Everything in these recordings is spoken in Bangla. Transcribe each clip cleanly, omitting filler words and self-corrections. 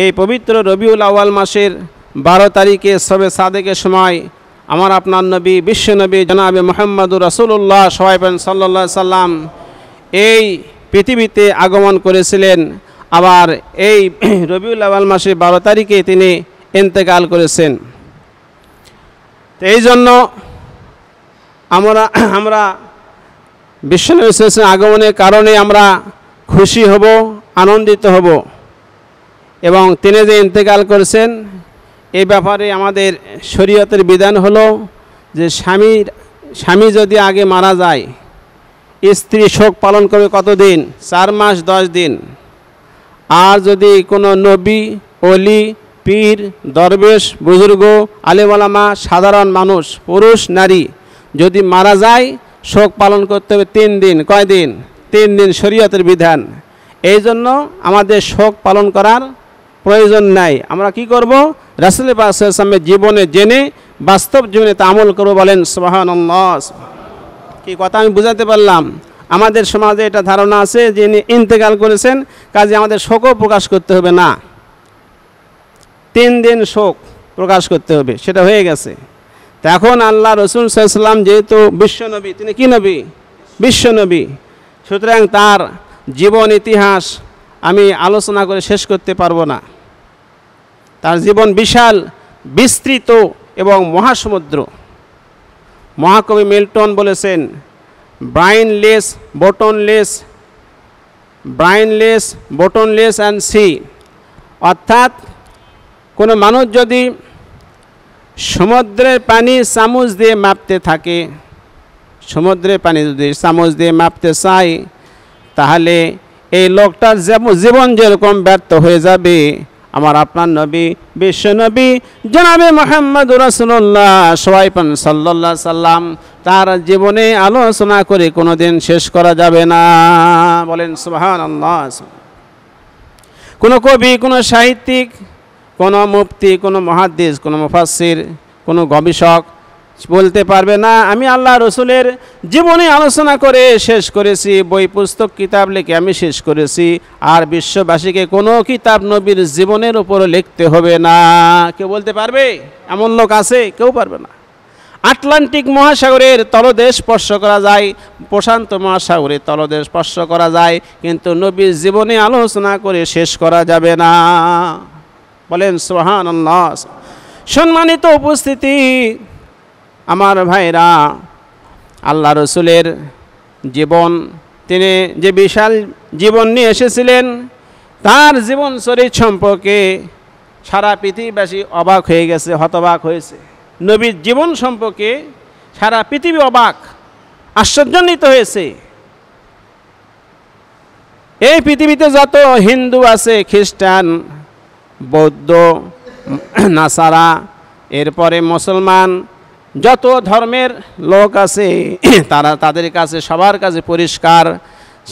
এই পবিত্র রবিউল আউয়াল মাসের 12 তারিখে শবে সাদেকের সময় আমার আপনার নবী বিশ্বনবী জনাবে মুহাম্মদুর রাসূলুল্লাহ সাল্লাল্লাহু আলাইহি সাল্লাম এই পৃথিবীতে আগমন করেছিলেন। আবার এই রবিউল আউয়াল মাসের 12 তারিখে তিনি ইন্তেকাল করেছেন। তো এই জন্য আমরা বিশ্বনবী আগমনের কারণে আমরা খুশি হব, আনন্দিত হব। এবং তিনি যে ইন্তেকাল করেছেন এই ব্যাপারে আমাদের শরীয়তের বিধান হলো যে স্বামী যদি আগে মারা যায়, স্ত্রী শোক পালন করবে কতদিন? 4 মাস 10 দিন। আর যদি কোনো নবী, অলি, পীর, দরবেশ, বুজুর্গ, আলেম ওলামা, সাধারণ মানুষ, পুরুষ নারী যদি মারা যায়, শোক পালন করতে হবে 3 দিন। কয় দিন? 3 দিন শরীয়তের বিধান। এই জন্য আমাদের শোক পালন করার প্রয়োজন নাই। আমরা কি করব? রাসূল পাক সাল্লাল্লাহু আলাইহি ওয়াসাল্লামের জীবনে জেনে বাস্তব জীবনে তা আমল করব। বলেন সুবহানাল্লাহ। কি কথা আমি বুঝাতে পারলাম? আমাদের সমাজে এটা ধারণা আছে যে ইনি ইন্তেকাল করেছেন, কাজে আমাদের শোকও প্রকাশ করতে হবে না, 3 দিন শোক প্রকাশ করতে হবে, সেটা হয়ে গেছে। তো এখন আল্লাহ রসুল সাল্লাল্লাহু আলাইহি ওয়াসাল্লাম যেহেতু বিশ্বনবী, তিনি কি নবী? বিশ্বনবী। সুতরাং তার জীবন ইতিহাস আমি আলোচনা করে শেষ করতে পারবো না। তার জীবন বিশাল, বিস্তৃত এবং মহাসমুদ্র। মহাকবি মিল্টন বলেছেন, ব্রাইনলেস বটনলেস অ্যান্ড সি। অর্থাৎ কোনো মানুষ যদি সমুদ্রের পানি চামচ দিয়ে মাপতে থাকে, সমুদ্রের পানি যদি চামচ দিয়ে মাপতে চায়, তাহলে এই লোকটার জীবন যেরকম ব্যর্থ হয়ে যাবে, আমার আপনার নবী বিশ্বনবী জনাবে মুহাম্মদুর রাসূলুল্লাহ সাল্লাল্লাহু আলাইহি সাল্লাম তার জীবনে আলোচনা করে কোনোদিন শেষ করা যাবে না। বলেন সুবহানাল্লাহ। কোনো কবি, কোনো সাহিত্যিক, কোনো মুফতি, কোনো মুহাদ্দিস, কোনো মুফাসসির, কোনো গবেষক বলতে পারবে না আমি আল্লাহ রসুলের জীবনে আলোচনা করে শেষ করেছি, বই পুস্তক কিতাব লিখে আমি শেষ করেছি, আর বিশ্ববাসীকে কোনো কিতাব নবীর জীবনের উপর লিখতে হবে না। কেউ বলতে পারবে? এমন লোক আছে? কেউ পারবে না। আটলান্টিক মহাসাগরের তলদেশ স্পর্শ করা যায়, প্রশান্ত মহাসাগরের তলদেশ স্পর্শ করা যায়, কিন্তু নবীর জীবনে আলোচনা করে শেষ করা যাবে না। বলেন সুবহানাল্লাহ। সম্মানিত উপস্থিতি, আমার ভাইরা, আল্লাহ রসুলের জীবন, তিনি যে বিশাল জীবন নিয়ে এসেছিলেন, তার জীবন চরিত্র সম্পর্কে সারা পৃথিবীবাসী অবাক হয়ে গেছে, হতবাক হয়েছে। নবীর জীবন সম্পর্কে সারা পৃথিবী অবাক, আশ্চর্যান্বিত হয়েছে। এই পৃথিবীতে যত হিন্দু আছে, খ্রিস্টান, বৌদ্ধ, নাসারা, এরপরে মুসলমান, যত ধর্মের লোক আছে, তাদের কাছে, সবার কাছে পরিষ্কার,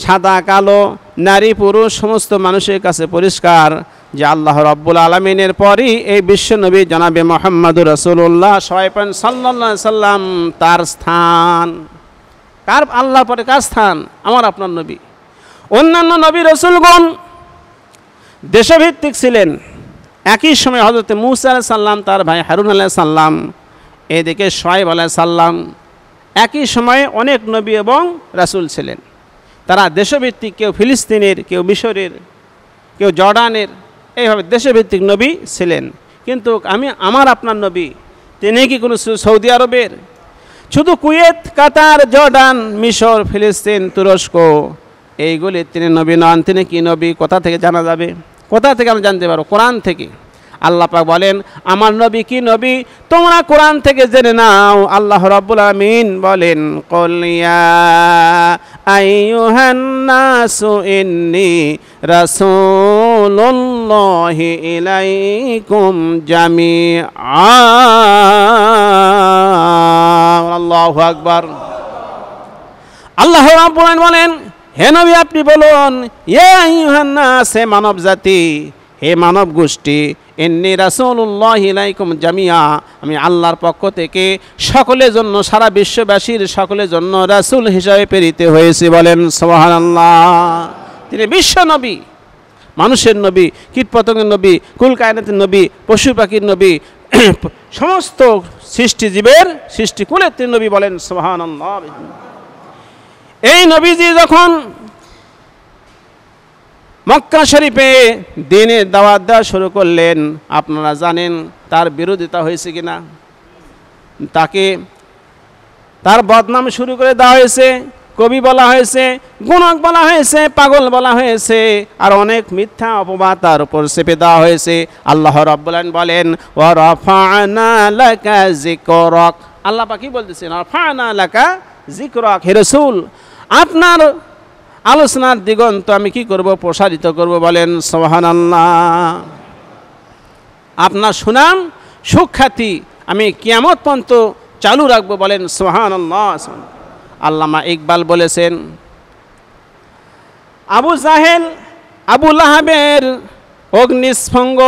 সাদা কালো, নারী পুরুষ সমস্ত মানুষের কাছে পরিষ্কার যে আল্লাহ রাব্বুল আলামিনের পরই এই বিশ্বনবী জনাবে মুহাম্মদুর রাসূলুল্লাহ সাল্লাল্লাহু আলাইহি সাল্লাম তার স্থান। কার? আল্লাহর পরে কার স্থান? আমার আপনার নবী। অন্যান্য নবী রাসূলগণ দেশভিত্তিক ছিলেন। একই সময় হযরত মূসা আলাইহিস সালাম, তার ভাই হারুন আলাইহিস সালাম, এদিকে শুআয়ব আলাইহিস সালাম, একই সময়ে অনেক নবী এবং রাসূল ছিলেন। তারা দেশভিত্তিক, কেউ ফিলিস্তিনের, কেউ মিশরের, কেউ জর্ডানের, এইভাবে দেশভিত্তিক নবী ছিলেন। কিন্তু আমার আপনার নবী, তিনি কি কোনো সৌদি আরবের? শুধু কুয়েত, কাতার, জর্ডান, মিশর, ফিলিস্তিন, তুরস্ক, এইগুলি তিনি নবী নন। তিনি কি নবী? কোথা থেকে জানা যাবে? কোথা থেকে আমরা জানতে পারবো? কোরআন থেকে। আল্লাহ পাক বলেন, আমার নবী কি নবী তোমরা কোরআন থেকে জেনে নাও। আল্লাহ রাব্বুল আলামিন বলেন, কুল ইয়া আইয়ুহান নাসু ইন্নী রাসূলুল্লাহি ইলাইকুম জামিআ। আল্লাহু আকবার। আল্লাহ রাব্বুল আলামিন বলেন, হে নবী আপনি বলুন, ইয়া আইয়ুহান নাস, হে মানব জাতি, হে মানব গোষ্ঠী, ইন্নী রাসূলুল্লাহি ইলাইকুম জামিআ, আমি আল্লাহর পক্ষ থেকে সকলের জন্য, সারা বিশ্ববাসীর সকলের জন্য রাসূল হিসাবে প্রেরিত হয়েছি। বলেন সুবহানাল্লাহ। তিনি বিশ্ব নবী, মানুষের নবী, কীটপতঙ্গের নবী, কুল কায়নাতের নবী, পশু পাখির নবী, সমস্ত সৃষ্টিজীবের সৃষ্টিকুলের তিনি নবী, বলেন সুবহানাল্লাহ। এই নবীজি যখন মক্কা শরীফে দ্বীনের দাওয়াত দেওয়া শুরু করলেন, আপনারা জানেন তার বিরোধিতা হয়েছে কিনা। তার বদনাম শুরু করে দেওয়া হয়েছে, কবি বলা হয়েছে, গুণক বলা হয়েছে, পাগল বলা হয়েছে, আর অনেক মিথ্যা অপবাদ তার উপর চেপে দেওয়া হয়েছে। আল্লাহ রাব্বুল আলামিন বলেন ওয়া রাফা'না লাকা যিকরাক। আল্লাহ পাক কি বলতেছেন? রাফা'না লাকা যিকরাক, হে রাসূল আপনার আলোচনার দিগন্ত আমি কি করব? প্রসারিত করব, বলেন সুবহানাল্লাহ। আপনার সুনাম সুখ্যাতি আমি কিয়ামত পর্যন্ত চালু রাখবো, বলেন সুবহানাল্লাহ। আল্লামা ইকবাল বলেছেন আবু জাহেল আবু লাহাবের অগ্নিস্ফঙ্গ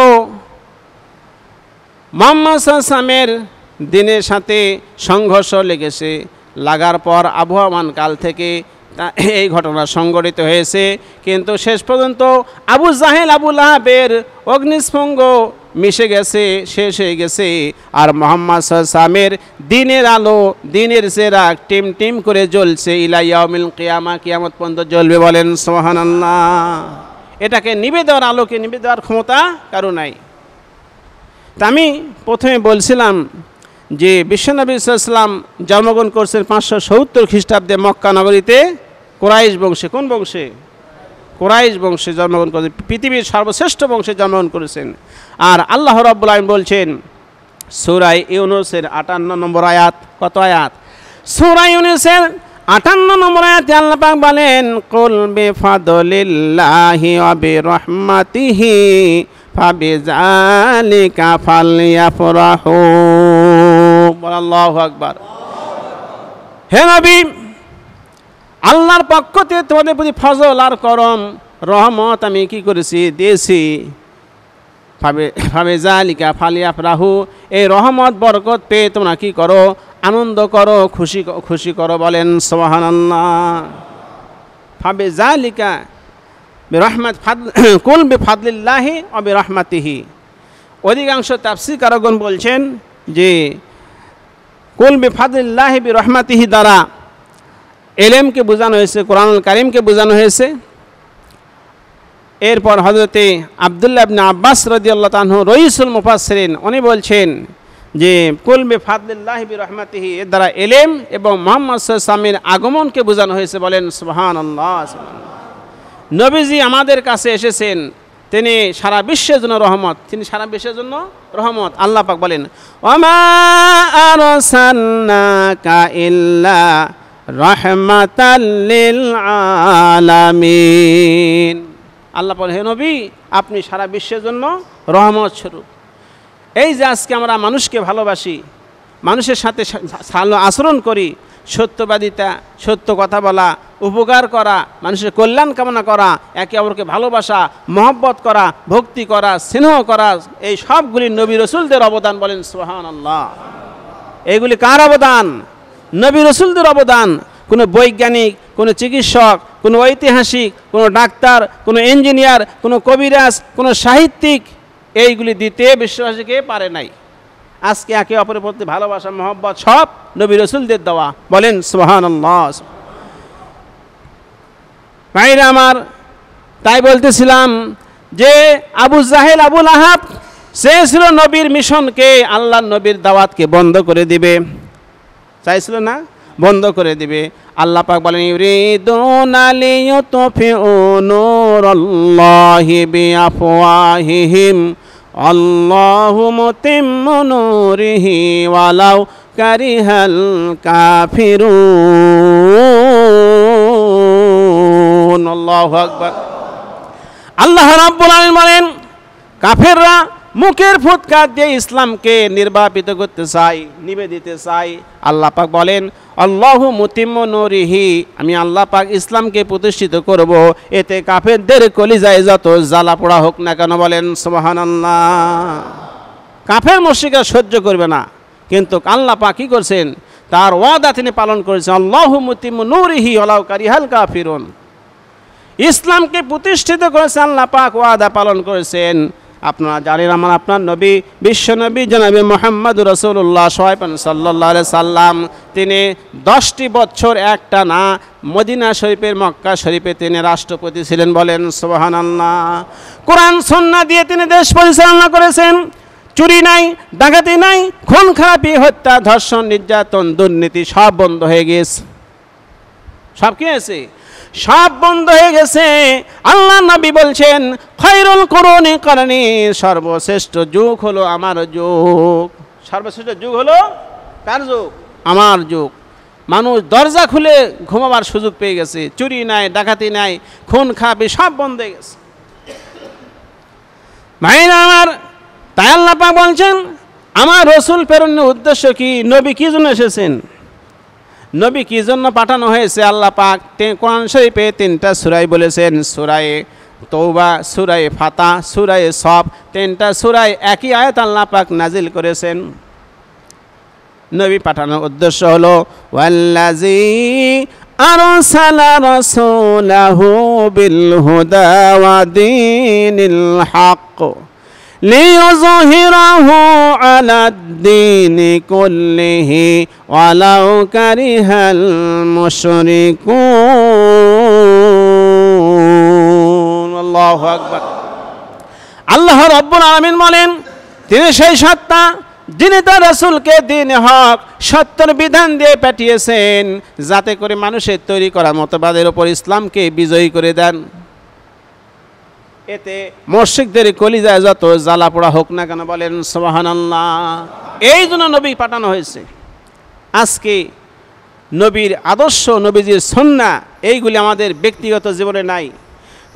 মুহাম্মদ সাল্লাল্লাহু আলাইহি ওয়াসাল্লামের দিনের সাথে সংঘর্ষ লেগেছে, লাগার পর আবহমান কাল থেকে এই ঘটনা সংঘটিত হয়েছে। কিন্তু শেষ পর্যন্ত আবু জাহেল আবু লাহাবের অগ্নিস্ফঙ্গ মিশে গেছে, শেষ হয়ে গেছে, আর মুহাম্মদ সাল্লাল্লাহু আলাইহি ওয়াসাল্লামের দিনের আলো, দিনের চেরাগ টিম টিম করে জ্বলছে ইলা ইয়াউমিল কিয়ামা, কিয়ামত পর্যন্ত জ্বলবে, বলেন সুবহানাল্লাহ। এটাকে নিভে দেওয়ার, আলোকে নিভে দেওয়ার ক্ষমতা কারো নাই। তা আমি প্রথমে বলছিলাম যে বিশ্বনবী সাল্লাল্লাহু আলাইহি ওয়াসাল্লাম জন্মগ্রহণ করছেন 570 খ্রিস্টাব্দে মক্কা নগরীতে, কুরাইশ বংশে। কোন বংশে? কুরাইশ বংশে জন্মগ্রহণ করেছেন, পৃথিবীর সর্বশ্রেষ্ঠ বংশে জন্মগ্রহণ করেছেন। আর আল্লাহ রাব্বুল আলামিন বলছেন সূরা ইউনূসের 58 নম্বর আয়াত, কত আয়াত? সূরা ইউনূসের 58 নম্বর আয়াতে আল্লাহ পাক বলেন কুল বিফাদলিল্লাহি ওয়া বিরহমাতিহি ফাবিযালিকা ফালইয়াফরাহু। আল্লাহু আকবার। হে নবী, আল্লাহর পক্ষ থেকে তোমাদের প্রতি ফজল আর করম রহমত আমি কি করেছি? দিয়েছি। ফাবিযালিকা ফালইয়াফরাহু, এই রহমত বরকত পেয়ে তোমরা কি করো? আনন্দ করো, খুশি করো, বলেন সুবহানাল্লাহ। ফাবিযালিকা বিরহমাত কুল বিফাদলিল্লাহি ওয়া বিরহমাতিহি। অধিকাংশ তাফসীরকারগণ বলছেন যে কুল বিফাদলিল্লাহি বিরহমাতিহি দ্বারা এলেমকে বোঝানো হয়েছে, কোরআনুল কারীমকে বোঝানো হয়েছে। এরপর হযরতে আব্দুল্লাহ ইবনে আব্বাস রাদিয়াল্লাহু তাআলা আনহু রইসুল মুফাসসিরিন, উনি বলছেন যে কুল বিফাদলিল্লাহি বিরহমাতিহি এর দ্বারা এলেম এবং মুহাম্মদ সাল্লাল্লাহু আলাইহি ওয়াসাল্লামের আগমনকে বোঝানো হয়েছে, বলেন সুবহানাল্লাহ। নবীজি আমাদের কাছে এসেছেন, তিনি সারা বিশ্বের জন্য রহমত, তিনি সারা বিশ্বের জন্য রহমত। আল্লাহ পাক বলেন ওয়ামা আরসালনাকা ইল্লা রাহমাতাল লিল আলামিন। আল্লাহ বলেন হে নবী, আপনি সারা বিশ্বের জন্য রহমত স্বরূপ। এই যে আজকে আমরা মানুষকে ভালোবাসি, মানুষের সাথে ভালো আচরণ করি, সত্যবাদিতা, সত্য কথা বলা, উপকার করা, মানুষের কল্যাণ কামনা করা, একে অপরকে ভালোবাসা, মহব্বত করা, ভক্তি করা, স্নেহ করা, এই সবগুলি নবী রসুলদের অবদান, বলেন সুবহানাল্লাহ। এইগুলি কার অবদান? নবী রসুলদের অবদান। কোনো বৈজ্ঞানিক, কোনো চিকিৎসক, কোনো ঐতিহাসিক, কোনো ডাক্তার, কোনো ইঞ্জিনিয়ার, কোনো কবিরাজ, কোনো সাহিত্যিক এইগুলি দিতে বিশ্ববাসীকে পারে নাই। আজকে একে অপরের প্রতি ভালোবাসা, মহব্বত সব নবী রসুলদের দেওয়া, বলেন সুবহানাল্লাহ। ভাইরা আমার, তাই বলতেছিলাম যে আবু জাহেল আবু লাহাব চেয়েছিল নবীর মিশনকে, আল্লাহর নবীর দাওয়াতকে বন্ধ করে দিবে, চাইছিল না? বন্ধ করে দিবে। আল্লাহ পাক বলেন ইউরিদুনা লিইউতফিউ নূরাল্লাহি বিআফওয়াহিহিম আল্লাহু মুতিম্মু নূরিহি ওয়ালাউ কারিহাল কাফিরুন। আল্লাহু আকবার। আল্লাহ রাব্বুল আলামিন বলেন কাফেররা মুখের ফুৎকার দিয়ে ইসলামকে নির্বাপিত করতে চাই, নিবে দিতে চাই। আল্লাহ পাক বলেন আল্লাহু মুতিম্মু নূরিহি, আমি আল্লাহ পাক ইসলামকে প্রতিষ্ঠিত করব, এতে কাফেরদের কলিজায় যত জ্বালা পোড়া হোক না কেন, বলেন সুবহানাল্লাহ। কাফের মুশরিকরা সহ্য করবে না, কিন্তু আল্লাহ পাক কি করছেন? তার ওয়াদা তিনি পালন করেছেন। আল্লাহু মুতিম্মু নূরিহি ওয়ালাউ কারিহাল কাফিরুন। ইসলামকে প্রতিষ্ঠিত করেছে আল্লাহ পাক ওয়াদা পালন করেছেন। আপনারা জানেন আমার আপনার নবী বিশ্বনবী জনাবে মুহাম্মদ রাসূলুল্লাহ সাল্লাল্লাহু আলাইহি সাল্লাম তিনি 10টি বছর একটানা মদিনা শরীফের মক্কা শরীফে তিনি রাষ্ট্রপতি ছিলেন, বলেন সুবহানাল্লাহ। কোরআন সুন্নাহ দিয়ে তিনি দেশ পরিচালনা করেছেন। চুরি নাই, ডাকাতি নাই, খুন খারাপি, হত্যা, ধর্ষণ, নির্যাতন, দুর্নীতি সব বন্ধ হয়ে গেছে। সব কি হয়েছে? সব বন্ধ হয়ে গেছে। আল্লাহ নবী বলছেন খায়রুল কুরুনি করনি, সর্বশ্রেষ্ঠ যুগ হলো আমার যুগ। সর্বশ্রেষ্ঠ যুগ হলো কার যুগ? আমার যুগ। মানুষ দরজা খুলে ঘুমাবার সুযোগ পেয়ে গেছে। চুরি নাই, ডাকাতি নাই, খুন খারাপি সব বন্ধ হয়ে গেছে। ভাইরা আমার, তাই আল্লাহ পাক বলছেন আমার রসুল প্রেরণের উদ্দেশ্য কি? নবী কি জন্য এসেছেন? নবী কি জন্য পাঠানো হয়েছে? আল্লাহ পাক কোরআন শরীফে 3টা সূরায় বলেছেন, সূরায়ে তওবা, সূরায়ে ফাতা, সূরায়ে সফ, 3টা সূরায় একই আয়াত আল্লাহ পাক নাজিল করেছেন। নবী পাঠানোর উদ্দেশ্য হলো ওয়াল্লাযী আরসালা রাসূলাহু বিল হুদা ওয়া দীনিল হক লিইয়ুযহিরাহু আলাদ-দীনি কুল্লিহি ওয়ালাউ কারিহাল মুশরিকুন। আল্লাহু আকবার। আল্লাহ রাব্বুল আলামিন বলেন তিনি সেই সত্তা যিনি তার রাসূলকে দ্বীন হক সত্যের বিধান দিয়ে পাঠিয়েছেন যাতে করে মানুষের তৈরি করা মতবাদের উপর ইসলামকে বিজয়ী করে দেন। এতে মুশরিকদের কলিজায় যত জ্বালা পোড়া হোক না কেন, বলেন সুবহানাল্লাহ। এই জন্য নবী পাঠানো হয়েছে। আজকে নবীর আদর্শ, নবীজির সুন্নাহ এইগুলি আমাদের ব্যক্তিগত জীবনে নাই,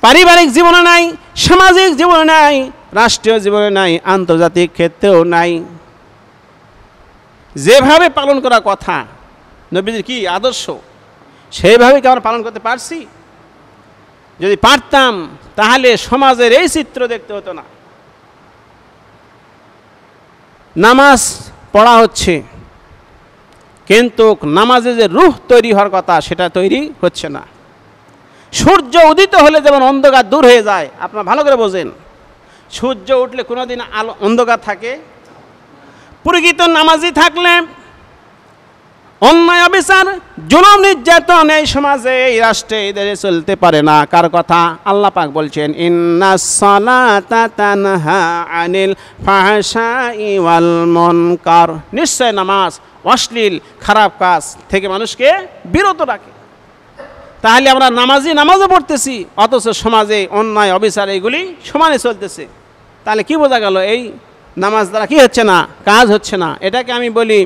পারিবারিক জীবনে নাই, সামাজিক জীবনে নাই, রাষ্ট্রীয় জীবনে নাই, আন্তর্জাতিক ক্ষেত্রেও নাই। যেভাবে পালন করা কথা নবীজির কি আদর্শ, সেইভাবে কি আমরা পালন করতে পারছি? যদি পারতাম তাহলে সমাজের এই চিত্র দেখতে হতো না। নামাজ পড়া হচ্ছে কিন্তু নামাজে যে রূহ তৈরি হওয়ার কথা সেটা তৈরি হচ্ছে না। সূর্য উদিত হলে যেমন অন্ধকার দূর হয়ে যায়, আপনারা ভালো করে বোঝেন। সূর্য উঠলে কোনোদিন আলো অন্ধকার থাকে? প্রকৃত নামাজি থাকলে অন্যায় অবিচার জুলুম নির্যাতন এই সমাজে, এই রাষ্ট্রে, এই দেশে চলতে পারে না। কার কথা? আল্লাহ পাক বলছেন ইন্নাস সালাতা তানহা আনিল ফাহশাই ওয়াল মুনকার, নিশ্চয় নামাজ অশ্লীল খারাপ কাজ থেকে মানুষকে বিরত রাখে। তাহলে আমরা নামাজও পড়তেছি অথচ সমাজে অন্যায় অবিচার এইগুলি সমানে চলতেছে। তাহলে কি বোঝা গেল? এই নামাজ দ্বারা কি হচ্ছে না? কাজ হচ্ছে না। এটাকে আমি বলি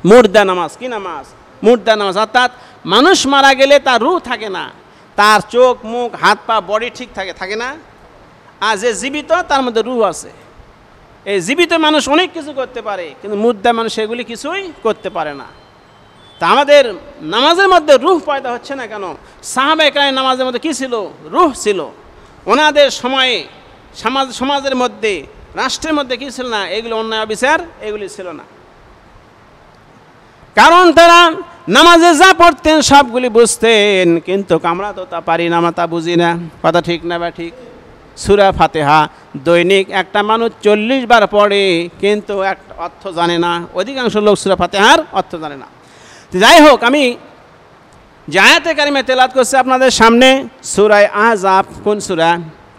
মুর্দা নামাজ। কি নামাজ? মুর্দা নামাজ। অর্থাৎ মানুষ মারা গেলে তার রূহ থাকে না, তার চোখ মুখ হাত পা বডি ঠিক থাকে না। আর যে জীবিত তার মধ্যে রূহ আছে। এই জীবিত মানুষ অনেক কিছু করতে পারে কিন্তু মুর্দা মানুষ এগুলি কিছুই করতে পারে না। তা আমাদের নামাজের মধ্যে রূহ পয়দা হচ্ছে না কেন? সাহাবায়ে কেরাম নামাজের মধ্যে কী ছিল? রূহ ছিল। ওনাদের সময়ে সমাজের মধ্যে, রাষ্ট্রের মধ্যে কী ছিল না? এগুলো অন্যায় অবিচার এগুলি ছিল না। কারণ তারা নামাজে যা পড়তেন সবগুলি বুঝতেন, কিন্তু আমরা তো তা পারি না, আমরা তা বুঝি না। কথা ঠিক না বা ঠিক? সূরা ফাতিহা দৈনিক একটা মানুষ 40 বার পড়ে কিন্তু একটা অর্থ জানে না। অধিকাংশ লোক সূরা ফাতিহার অর্থ জানে না। যাই হোক, আমি যে আয়াতে কারিমা তেলাওয়াত করছি আপনাদের সামনে সূরা আহজাব। কোন সূরা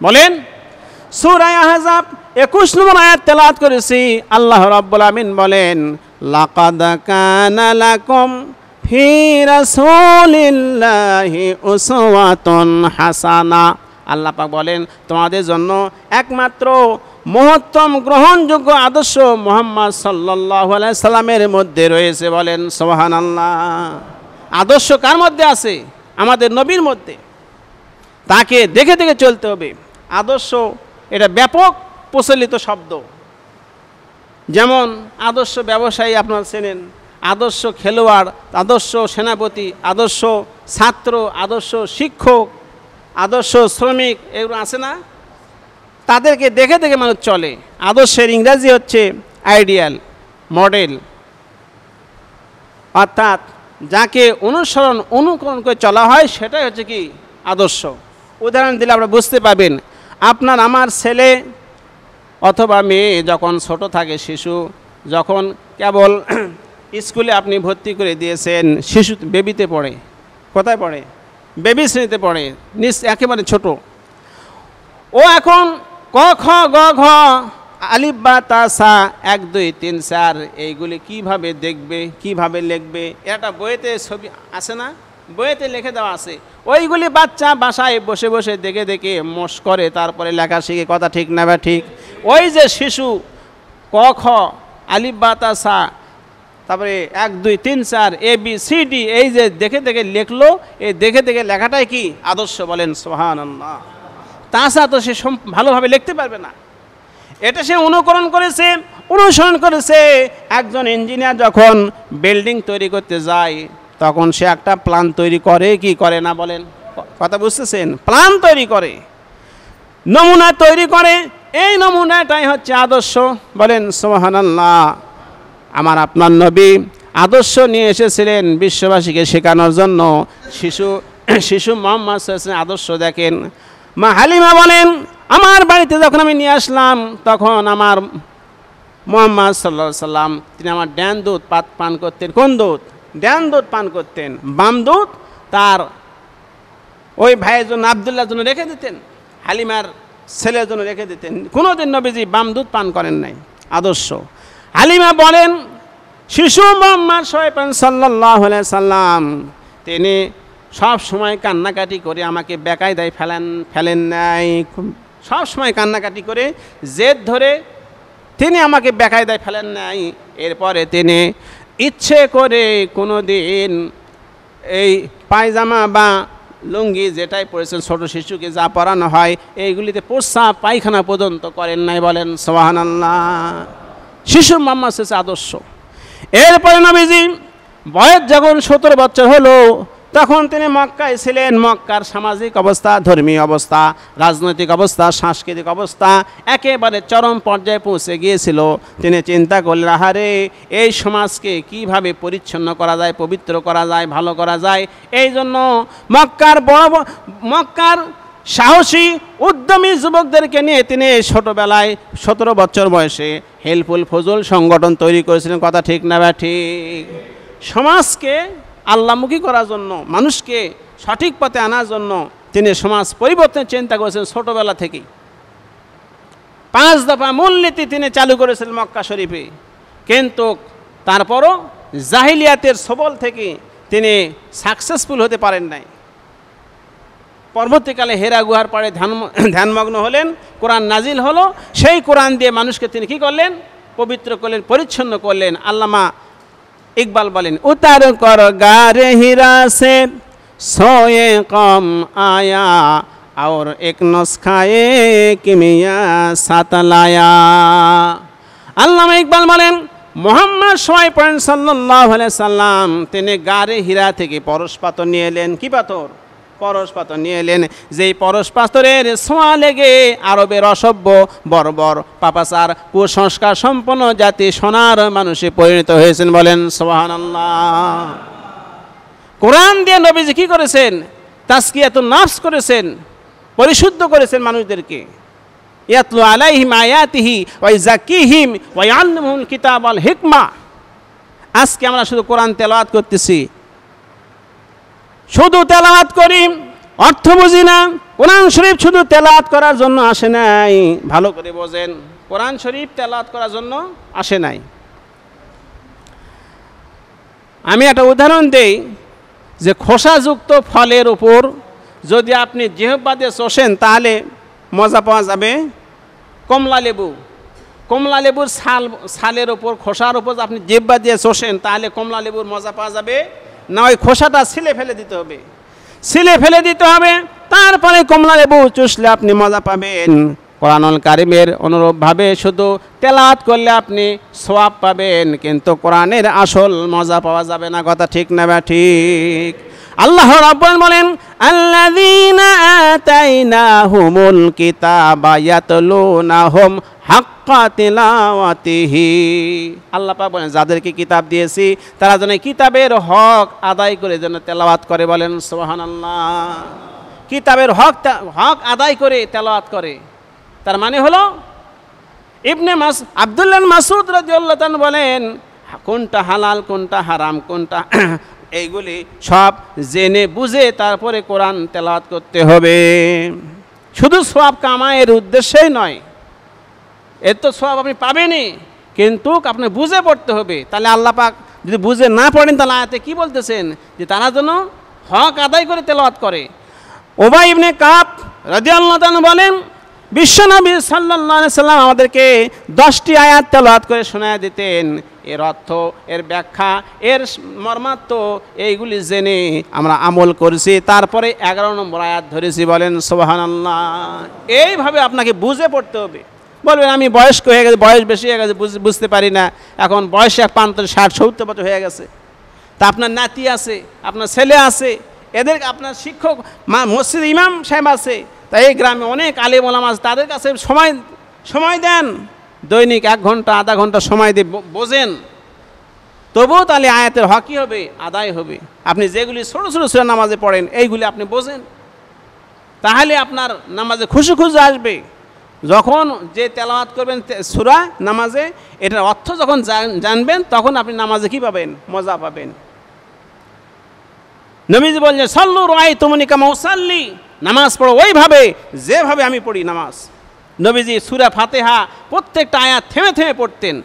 বলেন? সূরা আহজাব 21 নম্বর আয়াত তেলাওয়াত করেছি। আল্লাহ রাব্বুল আমিন বলেন লাকাদ কানা লাকুম ফি রাসূলিল্লাহি উসওয়াতুন হাসানা। আল্লাহ পাক বলেন তোমাদের জন্য একমাত্র মহত্তম গ্রহণযোগ্য আদর্শ মুহাম্মদ সাল্লাল্লাহু আলাইহি সাল্লামের মধ্যে রয়েছে। বলেন সুবহানাল্লাহ। আদর্শ কার মধ্যে আছে? আমাদের নবীর মধ্যে। তাকে দেখে দেখে চলতে হবে। আদর্শ এটা ব্যাপক প্রচলিত শব্দ। যেমন আদর্শ ব্যবসায়ী আপনারা চেনেন, আদর্শ খেলোয়াড়, আদর্শ সেনাপতি, আদর্শ ছাত্র, আদর্শ শিক্ষক, আদর্শ শ্রমিক, এগুলো আছে না? তাদেরকে দেখে দেখে মানুষ চলে। আদর্শের ইংরাজি হচ্ছে আইডিয়াল, মডেল। অর্থাৎ যাকে অনুকরণ করে চলা হয় সেটাই হচ্ছে কি? আদর্শ। উদাহরণ দিলে আমরা বুঝতে পারবেন। আপনার আমার ছেলে অথবা মেয়ে যখন ছোট থাকে, শিশু যখন কেবল স্কুলে আপনি ভর্তি করে দিয়েছেন, শিশু বেবিতে পড়ে, কোথায় পড়ে? বেবি শ্রেণীতে পড়ে, একেবারে ছোট। ও এখন ক খ গ ঘ আলিফ বা তা সা 1 2 3 4 এইগুলি কিভাবে দেখবে, কিভাবে লিখবে? এটা বইতে ছবি আছে না, বইতে লিখে দেওয়া আছে। ওইগুলি বাচ্চা বাসায় বসে বসে দেখে দেখে মশ করে, তারপরে লেখা শিখে। কথা ঠিক না বা ঠিক? ওই যে শিশু ক খ আলিফ বা তা সা, তারপরে 1 2 3 4 ABCD, এই যে দেখে দেখে লিখলো, এই দেখে দেখে লেখাটাই কি আদর্শ? বলেন সুবহানাল্লাহ। তাছাড়া তো সে ভালোভাবে লিখতে পারবে না। এটা সে অনুকরণ করেছে, অনুসরণ করেছে। একজন ইঞ্জিনিয়ার যখন বিল্ডিং তৈরি করতে যায়, তখন সে একটা প্ল্যান তৈরি করে কি করে না? বলেন, কথা বুঝতেছেন? প্ল্যান তৈরি করে, নমুনা তৈরি করে। এই নমুনাটাই হচ্ছে আদর্শ। বলেন সুবহানাল্লাহ। আমার আপনার নবী আদর্শ নিয়ে এসেছিলেন বিশ্ববাসীকে শেখানোর জন্য। শিশু মুহাম্মদ সাল্লাল্লাহু আলাইহি ওয়াসাল্লাম আদর্শ দেখেন। মা হালিমা বলেন, আমার বাড়িতে যখন আমি নিয়ে আসলাম, তখন আমার মুহাম্মদ সাল্লাল্লাহু আলাইহি ওয়াসাল্লাম তিনি আমার ডান দুধ পান করতেন। কোন দুধ? ডান দুধ পান করতেন। বাম দুধ তার ওই ভাইয়ের জন্য, আব্দুল্লাহর জন্য রেখে দিতেন, হালিমার ছেলের জন্য রেখে দিতেন। কোনোদিন নবীজি বাম দুধ পান করেন নাই। আদর্শ। হালিমা বলেন, শিশু মুহাম্মদ সাল্লাল্লাহু আলাইহি সাল্লাম তিনি সব সময় কান্নাকাটি করে আমাকে বেকায়দায় ফেলেন নাই। সব সময় কান্নাকাটি করে জেদ ধরে তিনি আমাকে বেকায়দায় ফেলেন নাই। এরপরে তিনি ইচ্ছে করে কোনো দিন এই পায়জামা বা লুঙ্গি যেটাই পরেছেন, ছোট শিশুকে যা পরানো হয়, এইগুলিতে প্রস্রাব পায়খানা পর্যন্ত করেন নাই। বলেন সুবহানাল্লাহ। শিশু মুহাম্মদ হচ্ছে আদর্শ। এরপরে নবীজি বয়স যখন 17 বছর হলো, তখন তিনি মক্কায় ছিলেন। মক্কার সামাজিক অবস্থা, ধর্মীয় অবস্থা, রাজনৈতিক অবস্থা, সাংস্কৃতিক অবস্থা একেবারে চরম পর্যায়ে পৌঁছে গিয়েছিল। তিনি চিন্তা করলেন, আহারে এই সমাজকে কিভাবে পরিচ্ছন্ন করা যায়, পবিত্র করা যায়, ভালো করা যায়। এই জন্য মক্কার সাহসী উদ্যমী যুবকদেরকে নিয়ে তিনি ছোটোবেলায় 17 বছর বয়সে হেল্পফুল ফজল সংগঠন তৈরি করেছিলেন। কথা ঠিক না বা ঠিক? সমাজকে আল্লাহমুখী করার জন্য, মানুষকে সঠিক পথে আনার জন্য তিনি সমাজ পরিবর্তনের চিন্তা করেছেন ছোটোবেলা থেকেই। 5 দফা মূলনীতি তিনি চালু করেছিলেন মক্কা শরীফে। কিন্তু তারপরও জাহিলিয়াতের সবল থেকে তিনি সাকসেসফুল হতে পারেন নাই। পরবর্তীকালে হেরা গুহার পাড়ে ধ্যানমগ্ন হলেন, কোরআন নাজিল হলো। সেই কোরআন দিয়ে মানুষকে তিনি কী করলেন? পবিত্র করলেন, পরিচ্ছন্ন করলেন। আল্লামা ইকবাল বলেন, উতার কর গারে হিরা সে সোয়ে কম আয়া और एक नुस्खाए किमिया सातलाया। আল্লামা ইকবাল বলেন, মুহাম্মদ সাল্লাল্লাহু আলাইহি সাল্লাম তিনি গারে হীরা থেকে পরশ পাথর নিয়ে এলেন। কি পাথর? পরশ পাথর নিয়ে এলেন। যেই পরশ পাথরের ছোঁয়া লেগে আরবের অসভ্য, বর্বর, পাপাচার, কুসংস্কার সম্পন্ন জাতি সোনার মানুষে পরিণত হয়েছেন। বলেন সুবহানাল্লাহ। কোরআন দিয়ে নবীজি কি করেছেন? তাজকিয়াতুন নফস করেছেন, পরিশুদ্ধ করেছেন মানুষদেরকে। ইয়াতলু আলাইহিম আয়াতিহি ওয়া ইযাক্কিহিম ওয়া ইউআল্লিমুহুল কিতাব ওয়াল হিকমা। আজকে আমরা শুধু কোরআন তেলাওয়াত করতেছি, শুধু তেলাওয়াত করি, অর্থ বুঝি না। কোরআন শরীফ শুধু তেলাওয়াত করার জন্য আসে নাই। ভালো করে বোঝেন, কোরআন শরীফ তেলাওয়াত করার জন্য আসে নাই। আমি একটা উদাহরণ দেই যে খোসাযুক্ত ফলের উপর যদি আপনি জিহ্বা দিয়ে চষেন তাহলে মজা পাওয়া যাবে। কমলা লেবুর ছালের ওপর, খোসার ওপর আপনি জিহ্বা দিয়ে চষেন তাহলে কমলা লেবুর মজা পাওয়া যাবে না? ওই খোসাটা ছিলে ফেলে দিতে হবে, তারপরে কমলা লেবু চুষলে আপনি মজা পাবেন। কোরআনুল কারীমের অনুরূপভাবে শুধু তেলাওয়াত করলে আপনি সওয়াব পাবেন, কিন্তু কোরআনের আসল মজা পাওয়া যাবে না। কথা ঠিক না বা ঠিক? আল্লাহ রাব্বুল বলেন, আল্লাযীনা আতাইনাহুমুল কিতাবা ইয়াতলুনাহুম হাক্কা তিলাওয়াতিহি। আল্লাহ পাক বলেন, যাদেরকে কিতাব দিয়েছি তারা যেন কিতাবের হক আদায় করে যেন তেলাওয়াত করে। বলেন সুবহানাল্লাহ। কিতাবের হক আদায় করে তেলাওয়াত করে। তার মানে হলো আব্দুল্লাহ মাসউদ রাদিয়াল্লাহু তাআলা বলেন কোনটা হালাল কোনটা হারাম কোনটা এইগুলি সব জেনে বুঝে তারপরে কোরআন তেলাওয়াত করতে হবে। শুধু সওয়াব কামায়ের উদ্দেশ্যেই নয়, এর তো সওয়াব আপনি পাবেনই, কিন্তু আপনি বুঝে পড়তে হবে। তাহলে আল্লাহ পাক যদি বুঝে না পড়েন তাহলে আয়াতে কি বলতেছেন যে তারা যেন হক আদায় করে তেলাওয়াত করে। উবাই ইবনে কাব রাদিয়াল্লাহু তাআলা বলেন বিশ্বনবী সাল্লাল্লাহু আলাইহি সাল্লাম আমাদেরকে 10টি আয়াত তেলাওয়াত করে শোনায় দিতেন। এর অর্থ, এর ব্যাখ্যা, এর মর্মার্থ এইগুলি জেনে আমরা আমল করেছি, তারপরে 11 নম্বর আয়াত ধরেছি। বলেন সুবহানাল্লাহ। এইভাবে আপনাকে বুঝে পড়তে হবে। বলবেন আমি বয়স্ক হয়ে গেছে, বয়স বেশি হয়ে গেছে, বুঝতে পারি না, এখন বয়স 65-70 বছর হয়ে গেছে, তা আপনার নাতি আছে, আপনার ছেলে আছে, এদের আপনার শিক্ষক মসজিদ ইমাম সাহেব আছে, তাই এই গ্রামে অনেক আলেম ওলামা আছে, তাদের কাছে সময় দেন, দৈনিক 1 ঘন্টা আধা ঘন্টা সময় দিয়ে বোঝেন, তবুও তাহলে আয়াতের হক কী হবে, আদায় হবে। আপনি যেগুলি ছোটো ছোটো সূরা নামাজে পড়েন এইগুলি আপনি বোঝেন, তাহলে আপনার নামাজে খুশি আসবে। যখন যে তেলাওয়াত করবেন সূরা নামাজে, এটার অর্থ যখন জানবেন তখন আপনি নামাজে কী পাবেন, মজা পাবেন। নবীজি বলছেন সাল্লু রাআইতুমুনি কামা উসাল্লি, নামাজ পড়ো ওইভাবে যেভাবে আমি পড়ি নামাজ। নবীজি সূরা ফাতিহা প্রত্যেকটা আয়াত থেমে থেমে পড়তেন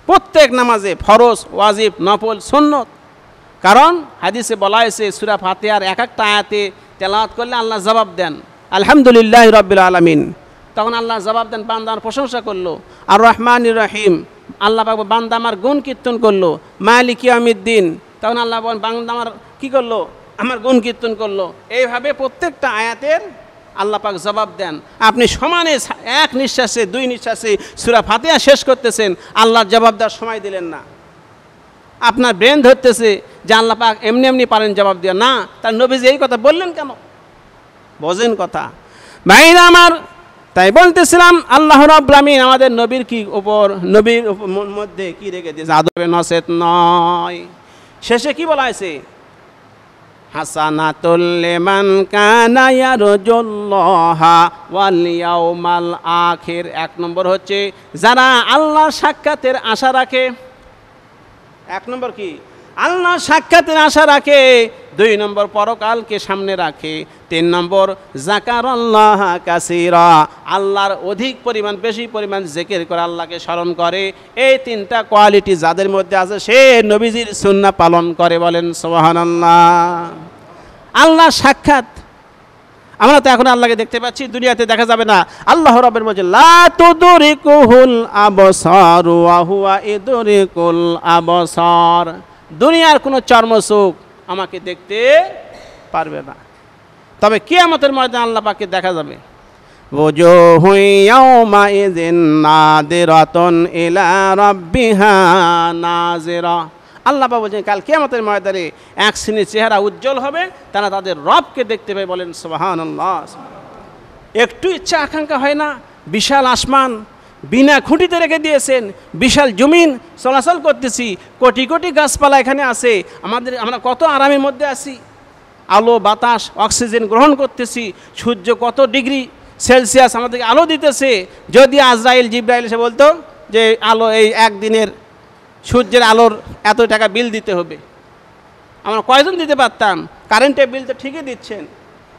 প্রত্যেক নামাজে, ফরজ, ওয়াজিব, নফল, সুন্নত। কারণ হাদিসে বলা হয়েছে সূরা ফাতিহার এক একটা আয়াতে তেলাওয়াত করলে আল্লাহ জবাব দেন আলহামদুলিল্লাহি রাব্বিল আলামিন। তখন আল্লাহ জবাব দেন, বান্দা আমার প্রশংসা করলো। আর রহমানির রহিম, আল্লাহ পাক বান্দা আমার গুণ কীর্তন করলো। মালিক ইয়াউমিদ্দিন, তখন আল্লাহ বলেন বান্দা আমার কী করলো, আমার গুণ কীর্তন করলো। এইভাবে প্রত্যেকটা আয়াতের আল্লাহ পাক জবাব দেন। আপনি সমানে 1 নিঃশ্বাসে 2 নিঃশ্বাসে সূরা ফাতিহা শেষ করতেছেন, আল্লাহর জবাব দেওয়ার সময় দিলেন না। আপনার ব্রেন ধরতেছে যে আল্লাহ পাক এমনি এমনি পারেন জবাব দেওয়া, না, তার নবীজি এই কথা বললেন কেন, বোঝেন কথা ভাইরা আমার। তাই বলতেছিলাম আল্লাহ রাব্বুল আমিন আমাদের নবীর মধ্যে কি রেখে দিয়েছে, আদবে নসেত নয়। শেষে কি বলা হয়েছে, হাসানাতুল লিমান কানা ইয়ারজুল্লাহা ওয়াল ইয়াউমাল আখির। 1 নম্বর হচ্ছে যারা আল্লাহর সাক্ষাতের আশা রাখে। 1 নম্বর কি, আল্লাহর সাক্ষাতের আশা রাখে। 2 নম্বর পরকালকে সামনে রাখে। 3 নম্বর যাকারাল্লাহ কাসীরা, আল্লাহর অধিক পরিমাণ বেশি পরিমাণ জিকির করে আল্লাহকে স্মরণ করে। এই 3টা কোয়ালিটি যাদের মধ্যে আছে সে নবীজির সুন্নাহ পালন করে। বলেন সুবহানাল্লাহ। আল্লাহর সাক্ষাৎ, আমরা তো এখন আল্লাহকে দেখতে পাচ্ছি, দুনিয়াতে দেখা যাবে না। আল্লাহ রাব্বুল বলেন লা তুদরিকুহুল আবসার ওয়া হুয়া ইদরিকুল আবসার, দুনিয়ার কোনো চর্মচোখ আমাকে দেখতে পারবে না, তবে কিয়ামতের ময়দানে আল্লাহ পাককে দেখা যাবে। ওয়াজুহু ইয়াওমা ইযিন নাদিরাতুন ইলা রাব্বিহা নাজিরা, আল্লাহ পাক বলছেন কাল কিয়ামতের ময়দানে এক শ্রেণীর চেহারা উজ্জ্বল হবে, তারা তাদের রবকে দেখতে পাবে। বলেন সুবহানাল্লাহ। একটু ইচ্ছা আকাঙ্ক্ষা হয় না, বিশাল আসমান বিনা খুঁটিতে রেখে দিয়েছেন, বিশাল জমিন চলাচল করতেছি, কোটি কোটি গাছপালা এখানে আছে, আমরা কত আরামের মধ্যে আছি, আলো বাতাস অক্সিজেন গ্রহণ করতেছি, সূর্য কত ডিগ্রি সেলসিয়াস আমাদেরকে আলো দিতেছে। যদি আজরাইল জিবরাইল এসে বলতো যে আলো এই একদিনের সূর্যের আলোর এত টাকা বিল দিতে হবে, আমরা কয়জন দিতে পারতাম? কারেন্টের বিল তো ঠিকই দিচ্ছেন,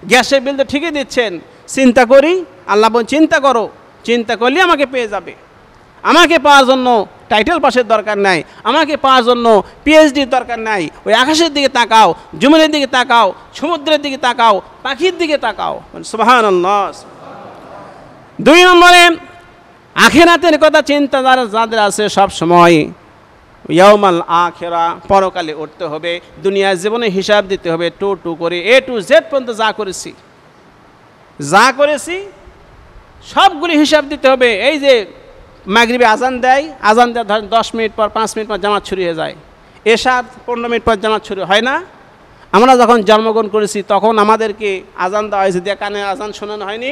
গ্যাসের বিল তো ঠিকই দিচ্ছেন। চিন্তা করি, আল্লাহ বলেন চিন্তা করো, চিন্তা করলে আমাকে পেয়ে যাবে। আমাকে পাওয়ার জন্য টাইটেল পাসের দরকার নাই, আমাকে পাওয়ার জন্য পিএইচডির দরকার নাই। ওই আকাশের দিকে তাকাও, জমিনের দিকে তাকাও, সমুদ্রের দিকে তাকাও, পাখির দিকে তাকাও। সুবহানাল্লাহ। 2 নম্বরে আখিরাতের কথা চিন্তা যাদের আছে সব সময়, ইয়াউমাল আখিরা, পরকালে উঠতে হবে, দুনিয়ার জীবনে হিসাব দিতে হবে, টু করে A to Z পর্যন্ত যা করেছি সবগুলি হিসাব দিতে হবে। এই যে মাগরিবে আজান দেয়, ধরেন 10 মিনিট পর 5 মিনিট পর জামাত শুরু হয়ে যায়, এশার 15 মিনিট পর জামাত শুরু হয় না? আমরা যখন জন্মগ্রহণ করেছি তখন আমাদেরকে আজান দেওয়া হয়েছে, দিয়ে কানে আজান শোনানো হয়নি।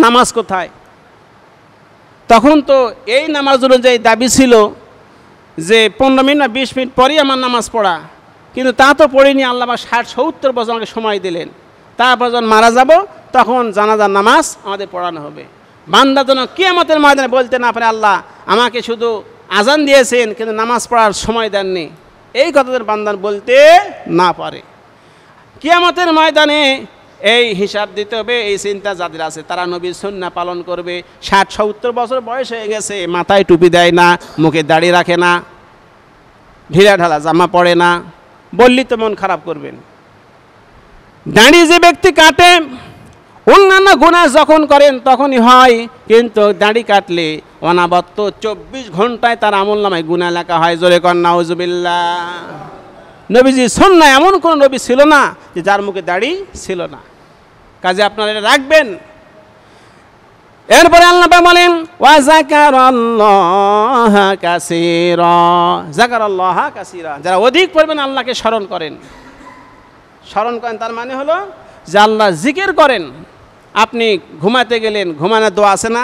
নামাজ কোথায়? তখন তো এই নামাজ অনুযায়ী দাবি ছিল যে 15 মিনিট না 20 মিনিট পরেই আমার নামাজ পড়া, কিন্তু তা তো পড়িনি। আল্লাহ 60-70 বছর আমাকে সময় দিলেন, তারপর যখন মারা যাব তখন জানাজার নামাজ আমাদের পড়ানো হবে। বান্দা যেন কিয়ামতের ময়দানে বলতে না পারে, আল্লাহ আমাকে শুধু আজান দিয়েছেন কিন্তু নামাজ পড়ার সময় দেননি, এই কথাদের বান্দান বলতে না পারে। কিয়ামতের ময়দানে এই হিসাব দিতে হবে। এই চিন্তা যাদের আছে তারা নবীর সুন্নাহ পালন করবে। 60-70 বছর বয়স হয়ে গেছে, মাথায় টুপি দেয় না, মুখে দাড়ি রাখে না, ঢিলা ঢালা জামা পড়ে না, বললি তো মন খারাপ করবেন। দাড়ি যে ব্যক্তি কাটে অন্যান্য গুনাহ যখন করেন তখনই হয়, কিন্তু দাড়ি কাটলে অনাবর্ত 24 ঘন্টায় তার আমলনামায় গুনাহ লেখা হয়। জোরে কর নাউজুবিল্লাহ। নবীজি সুন্নাহ এমন কোন নবী ছিল না যে যার মুখে দাড়ি ছিল না। কাজে আপনারা এটা রাখবেন। এরপরে আল্লাহ বলেন ওয়া যাকারাল্লাহা কাসীরা, যাকারাল্লাহা কাসীরা, যারা অধিক পরিমাণ আল্লাহকে স্মরণ করেন। স্মরণ করেন তার মানে হলো যে আল্লাহ জিকির করেন। আপনি ঘুমাতে গেলেন, ঘুমানোর দোয়া আছে না,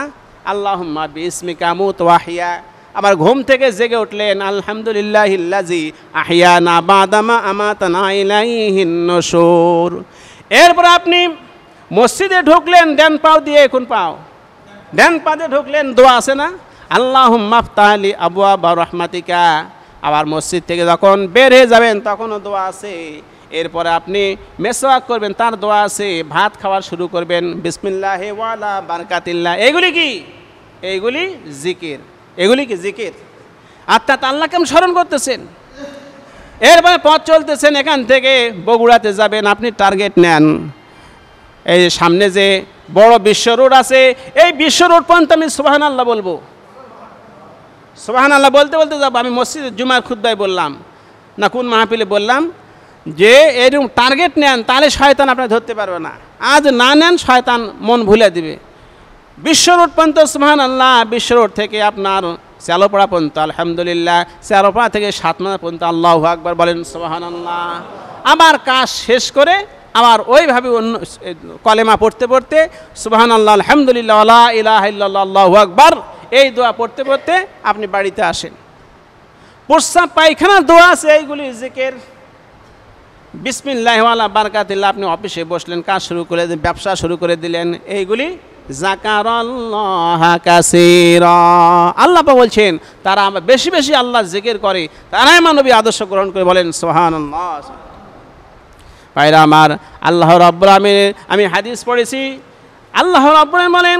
আল্লাহুম্মা বিইসমিকা আমুতু ওয়া আহইয়া। আবার ঘুম থেকে জেগে উঠলেন, আলহামদুলিল্লাহিল্লাযী আহইয়ানা বাদামা আমাতানা ইলাইহিন নুশুর। এরপর আপনি মসজিদে ঢুকলেন, ডান পাও দিয়ে, কোন পাও, ডান পা দিয়ে ঢুকলেন, দোয়া আছে না, আল্লাহুম্মা আফতাহ লি আবওয়াবা রাহমাতিকা। আবার মসজিদ থেকে যখন বের হয়ে যাবেন তখনও দোয়া আছে। এরপরে আপনি মেসওয়াক করবেন, তার দোয়া আছে। ভাত খাওয়া শুরু করবেন, বিসমিল্লাহি ওয়া আলা বারাকাতিল্লাহ। এগুলি কি? এইগুলি জিকির। এগুলি কি? জিকির। অর্থাৎ আল্লাহকে আপনি স্মরণ করতেছেন। এরপরে পথ চলতেছেন, এখান থেকে বগুড়াতে যাবেন, আপনি টার্গেট নেন এই সামনে যে বড় বিশ্ব রোড আছে, এই বিশ্ব রোড পর্যন্ত আমি সুবহানাল্লাহ বলবো। সুবহানাল্লাহ বলতে বলতে যাবো। আমি মসজিদে জুমার খুতবায় বললাম না কোন মাহফিলে বললাম যে এরকম টার্গেট নেন, তাহলে শয়তান আপনার ধরতে পারবে না। আজ না নেন, শয়তান মন ভুলে দিবে। বিশ্ব রোড পর্যন্ত সুবহানাল্লাহ, বিশ্ব রোড থেকে আপনার চালোপাড়া পর্যন্ত আলহামদুলিল্লাহ, চালোপাড়া থেকে 7 মাথা পর্যন্ত আল্লাহু আকবার বলেন সুবহানাল্লাহ। আবার কাজ শেষ করে আবার ওইভাবে অন্য কলেমা পড়তে পড়তে সুবহানাল্লাহ, আলহামদুলিল্লাহ, লা ইলাহা ইল্লাল্লাহ, আল্লাহু আকবার, এই দোয়া পড়তে পড়তে আপনি বাড়িতে আসেন। প্রস্রাব পায়খানার দোয়া আছে, এইগুলি জিকির। বিসমিল্লাহি ওয়া আলা বারাকাতিল্লাহ, আপনি অফিসে বসলেন, কাজ শুরু করে দিলেন, ব্যবসা শুরু করে দিলেন, এইগুলি যাকারাল্লাহা কাসীরা। আল্লাহ বলছেন তারা বেশি বেশি আল্লাহ জিকির করে, তারাই মানবী আদর্শ গ্রহণ করে, বলেন সুবহানাল্লাহ। ভাইরা আমার, আল্লাহ রাব্বুল আলামিন, আমি হাদিস পড়েছি, আল্লাহ রাব্বুল আলামিন বলেন,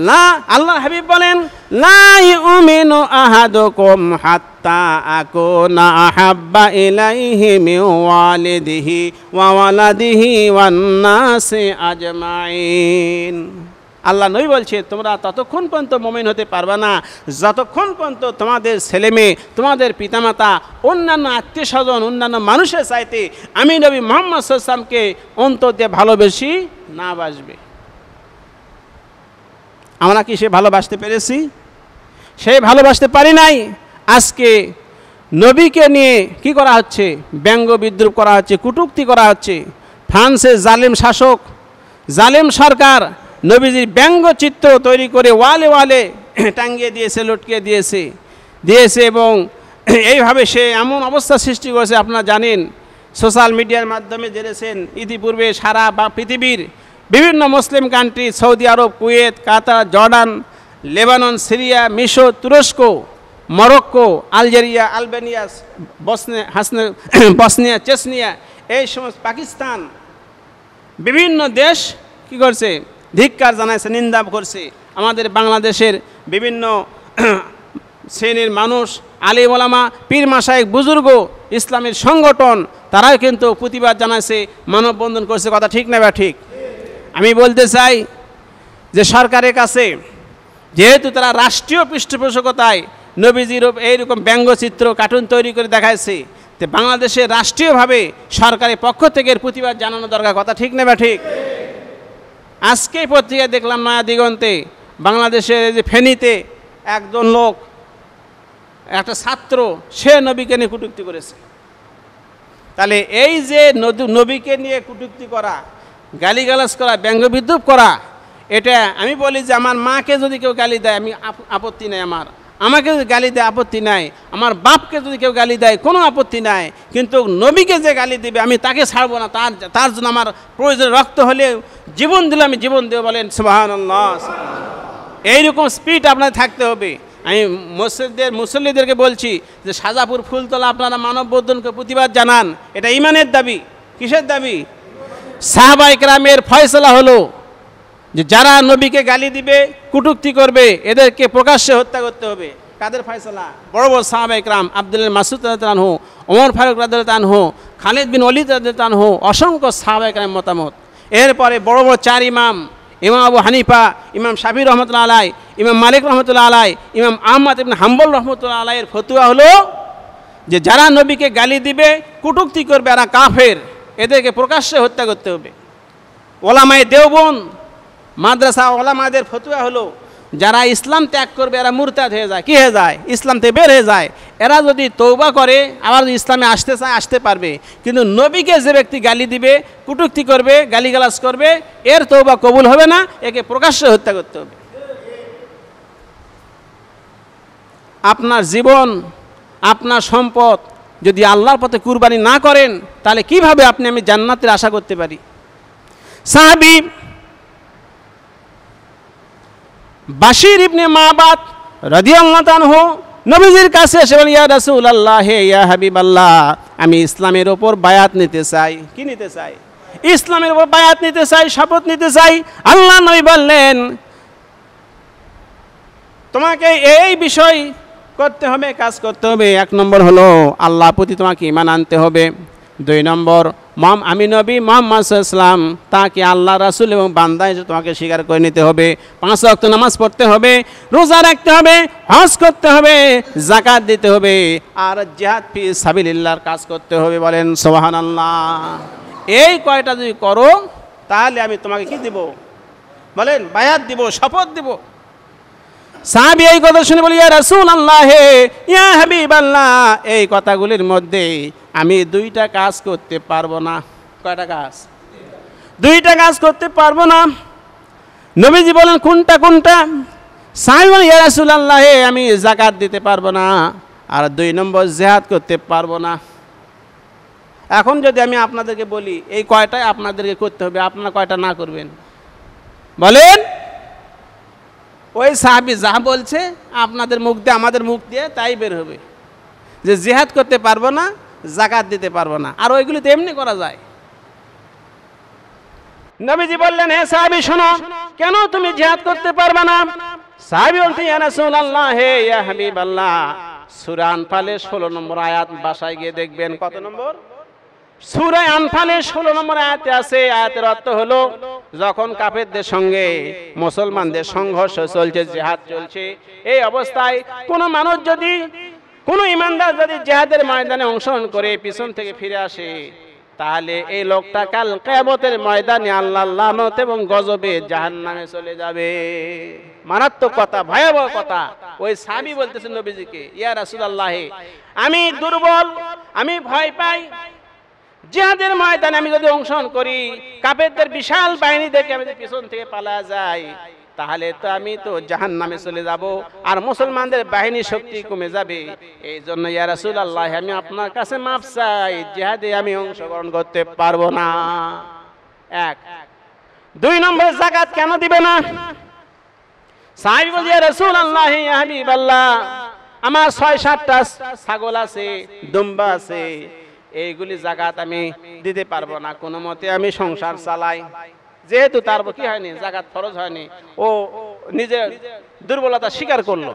লা, আল্লাহর হাবিব বলেন, লা ইউমিনু আহাদুকুম হাত্তা আকুনা আহাব্বা ইলাইহি মিন ওয়ালিদিহি ওয়া ওয়ালাদিহি ওয়ান নাসি আজমাইন। আল্লাহ নবী বলছে তোমরা ততক্ষণ পর্যন্ত মুমিন হতে পারবে না যতক্ষণ পর্যন্ত তোমাদের ছেলেমেয়ে, তোমাদের পিতামাতা, অন্যান্য আত্মীয় স্বজন, অন্যান্য মানুষের চাইতে আমি নবী মুহাম্মদ সাল্লাল্লাহু আলাইহি ওয়াসাল্লামকে অন্তর দিয়ে ভালোবেসি না বাসবে। আমরা কি সে ভালোবাসতে পেরেছি? সে ভালোবাসতে পারি নাই। আজকে নবীকে নিয়ে কি করা হচ্ছে? ব্যঙ্গ বিদ্রুপ করা হচ্ছে, কটূক্তি করা হচ্ছে। ফ্রান্সের জালেম শাসক, জালেম সরকার নবীজির ব্যঙ্গচিত্র তৈরি করে ওয়ালে ওয়ালে টাঙ্গিয়ে দিয়েছে, লটকিয়ে দিয়েছে এবং এইভাবে সে এমন অবস্থা সৃষ্টি করেছে। আপনারা জানেন, সোশ্যাল মিডিয়ার মাধ্যমে জেনেছেন, ইতিপূর্বে সারা পৃথিবীর বিভিন্ন মুসলিম কান্ট্রি, সৌদি আরব, কুয়েত, কাতার, জর্ডান, লেবানন, সিরিয়া, মিশর, তুরস্ক, Morocco, Algeria, Albania, Bosnia, Chechnya, এই সমস্ত, পাকিস্তান, বিভিন্ন দেশ কি করছে? ধিক্কার জানাইছে, নিন্দা করছে। আমাদের বাংলাদেশের বিভিন্ন শ্রেণীর মানুষ, আলিম ওলামা, পীর মাশায়েখ, বুজুর্গ, ইসলামের সংগঠন, তারাও কিন্তু প্রতিবাদ জানাইছে, মানববন্ধন করছে। কথা ঠিক না বা ঠিক? আমি বলতে চাই যে সরকারের কাছে যেহেতু তারা রাষ্ট্রীয় পৃষ্ঠপোষকতায় নবীজির এইরকম ব্যঙ্গচিত্র, কার্টুন তৈরি করে দেখাইছে, তো বাংলাদেশে রাষ্ট্রীয়ভাবে সরকারের পক্ষ থেকে এর প্রতিবাদ জানানো দরকার। কথা ঠিক না বা ঠিক? আজকেই পত্রিকায় দেখলাম, নয়া দিগন্তে, বাংলাদেশের যে ফেনীতে একজন লোক, একটা ছাত্র, সে নবীকে নিয়ে কটূক্তি করেছে। তাহলে এই যে নবীকে নিয়ে কটূক্তি করা, গালিগালাজ করা, ব্যঙ্গবিদ্রুপ করা, এটা আমি বলি যে আমার মাকে যদি কেউ গালি দেয় আমি আপত্তি নেই, আমাকে যদি গালি দেয় আপত্তি নাই, আমার বাপকে যদি কেউ গালি দেয় কোনো আপত্তি নাই, কিন্তু নবীকে যে গালি দেবে আমি তাকে ছাড়বো না। তার জন্য আমার প্রয়োজন রক্ত হলে জীবন দিলে আমি জীবন দেবো। বলেন সুবহানাল্লাহ। এইরকম স্পিড আপনার থাকতে হবে। আমি মুসল্লিদেরকে বলছি যে সাজাপুর ফুলতলা আপনারা মানববন্ধনকে প্রতিবাদ জানান, এটা ঈমানের দাবি। কিসের দাবি? সাহাবায়ে কেরামের ফয়সালা হলো যে যারা নবীকে গালি দিবে, কটূক্তি করবে, এদেরকে প্রকাশ্যে হত্যা করতে হবে। কাদের ফয়সালা? বড় বড় সাহাবায়ে কেরাম, আব্দুল্লাহ মাসউদ রাদিয়াল্লাহু আনহু, ওমর ফারুক রাদিয়াল্লাহু আনহু, খালিদ বিন ওয়ালিদ রাদিয়াল্লাহু আনহু, অসংখ্য সাহাবায়ে কেরাম মতামত। এরপরে বড় বড় চার ইমাম, ইমাম আবু হানিফা, ইমাম শাফি রহমতুল্লাহ আলাই, ইমাম মালিক রহমতুল্লাহ আলাই, ইমাম আহমদ ইবনে হাম্বল রহমতুল্লাহ আলাইয়ের ফতোয়া হলো যে যারা নবীকে গালি দিবে, কটূক্তি করবে, এরা কাফের, এদেরকে প্রকাশ্যে হত্যা করতে হবে। ওলামায়ে দেওবন্দ মাদ্রাসা ওলামাদের ফতোয়া হলো যারা ইসলাম ত্যাগ করবে এরা মুরতাদ হয়ে যায়। কি হয়ে যায়? ইসলাম থেকে বের হয়ে যায়। এরা যদি তওবা করে আবার ইসলামে আসতে চায় আসতে পারবে, কিন্তু নবীকে যে ব্যক্তি গালি দিবে, কটূক্তি করবে, গালিগালাজ করবে, এর তওবা কবুল হবে না, একে প্রকাশ্যে হত্যা করতে হবে। আপনার জীবন, আপনার সম্পদ যদি আল্লাহর পথে কুরবানি না করেন, তাহলে কিভাবে আমি জান্নাতের আশা করতে পারি? সাহাবী বাশির ইবনে মাবাদ রাদিয়াল্লাহু আনহু নবীজির কাছে এসে বলেন, ইয়া রাসূলুল্লাহ, ইয়া হাবিবাল্লাহ, আমি ইসলামের ওপর বায়াত নিতে চাই। কি নিতে চাই? ইসলামের ওপর বায়াত নিতে চাই, শপথ নিতে চাই। আল্লাহ নবী বললেন, তোমাকে এই বিষয় করতে হবে, কাজ করতে হবে। এক নম্বর হলো আল্লাহর প্রতি তোমাকে ঈমান আনতে হবে। দুই নম্বর, আমি নবী মুহাম্মদ সাল্লাল্লাহু আলাইহি ওয়াসাল্লাম তাকে আল্লাহ রাসূল এবং বান্দা হিসেবে তোমাকে স্বীকার করে নিতে হবে। 5 ওয়াক্ত নামাজ পড়তে হবে, রোজা রাখতে হবে, হজ করতে হবে, যাকাত দিতে হবে, আর জিহাদ ফি সাবিলিল্লাহর কাজ করতে হবে। বলেন সুবহানাল্লাহ। এই কয়টা যদি করো তাহলে আমি তোমাকে কি দিব? বলেন বায়াত দিব, শপথ দিব। সাহাবী এই কথা শুনে বলি, ইয়া রাসূলুল্লাহ, ইয়া হাবিবাল্লাহ, এই কথাগুলির মধ্যে আমি 2টা কাজ করতে পারবো না। কয়টা কাজ? 2টা কাজ করতে পারবো না। নবীজি বলেন, কোনটা কোনটা? সাহাবী বলেন, ইয়া রাসূলুল্লাহ, আমি যাকাত দিতে পারবো না, আর 2 নম্বর জিহাদ করতে পারবো না। এখন যদি আমি আপনাদেরকে বলি এই কয়টাই আপনাদেরকে করতে হবে, আপনারা কয়টা না করবেন? বলেন। ওই সাহাবী যা বলছে আপনাদের মুখ দিয়ে আমাদের মুখ দিয়ে তাই বের হবে, যে জিহাদ করতে পারবো না, যাকাত দিতে পারবো না, আর ওইগুলি তো এমনি করা যায়। নবীজি বললেন, হে সাহাবী শোনো, কেন তুমি জিহাদ করতে পারবে না? সাহাবী বলতে, ইয়া রাসূলুল্লাহ, ইয়া হাবিবাল্লাহ, সূরা আনফালের 16 নম্বর আয়াত বাসায় গিয়ে দেখবেন। কত নম্বর? সূরা আনফালের 16 নম্বর আয়াতে আছে। আয়াতের অর্থ হলো, যখন কাফেরদের সঙ্গে মুসলমানদের সংঘর্ষ চলছে, জিহাদ চলছে, এই অবস্থায় কোনো মানুষ যদি, কোনো ইমানদার যদি জিহাদের ময়দানে অংশগ্রহণ করে পিছন থেকে ফিরে আসে, তাহলে এই লোকটা কাল কিয়ামতের ময়দানে আল্লাহর লানত এবং গজবে জাহান্নামে চলে যাবে। মারাত্মক কথা, ভয়াবহ কথা। ওই সাহাবী বলতেছেন নবীজিকে, ইয়া রাসূলুল্লাহ, আমি দুর্বল, আমি ভয় পাই, জিহাদের ময়দানে আমি যদি অংশগ্রহণ করি, কাফেরদের বিশাল বাহিনী দেখে আমি যদি পিছন থেকে পালা যাই, তাহলে তো আমি তো জাহান্নামে চলে যাব, আর মুসলমানদের বাহিনী শক্তি কমে যাবে। এই জন্য ইয়া রাসূলুল্লাহ, আমি আপনার কাছে মাফ চাই, জিহাদে আমি অংশগ্রহণ করতে পারবো না। 1। 2 নম্বর, যাকাত কেন দিবে না? সাহাবী বলে, ইয়া রাসূলুল্লাহ, ইয়া হাবিবাল্লাহ, আমার 6-7টা ছাগল আছে, দুম্বা আছে, এইগুলি যাকাত আমি দিতে পারবো না, কোনো মতে আমি সংসার চালাই। যেহেতু তার কি হয়নি, যাকাত ফরজ হয়নি, ও নিজের দুর্বলতা স্বীকার করলো।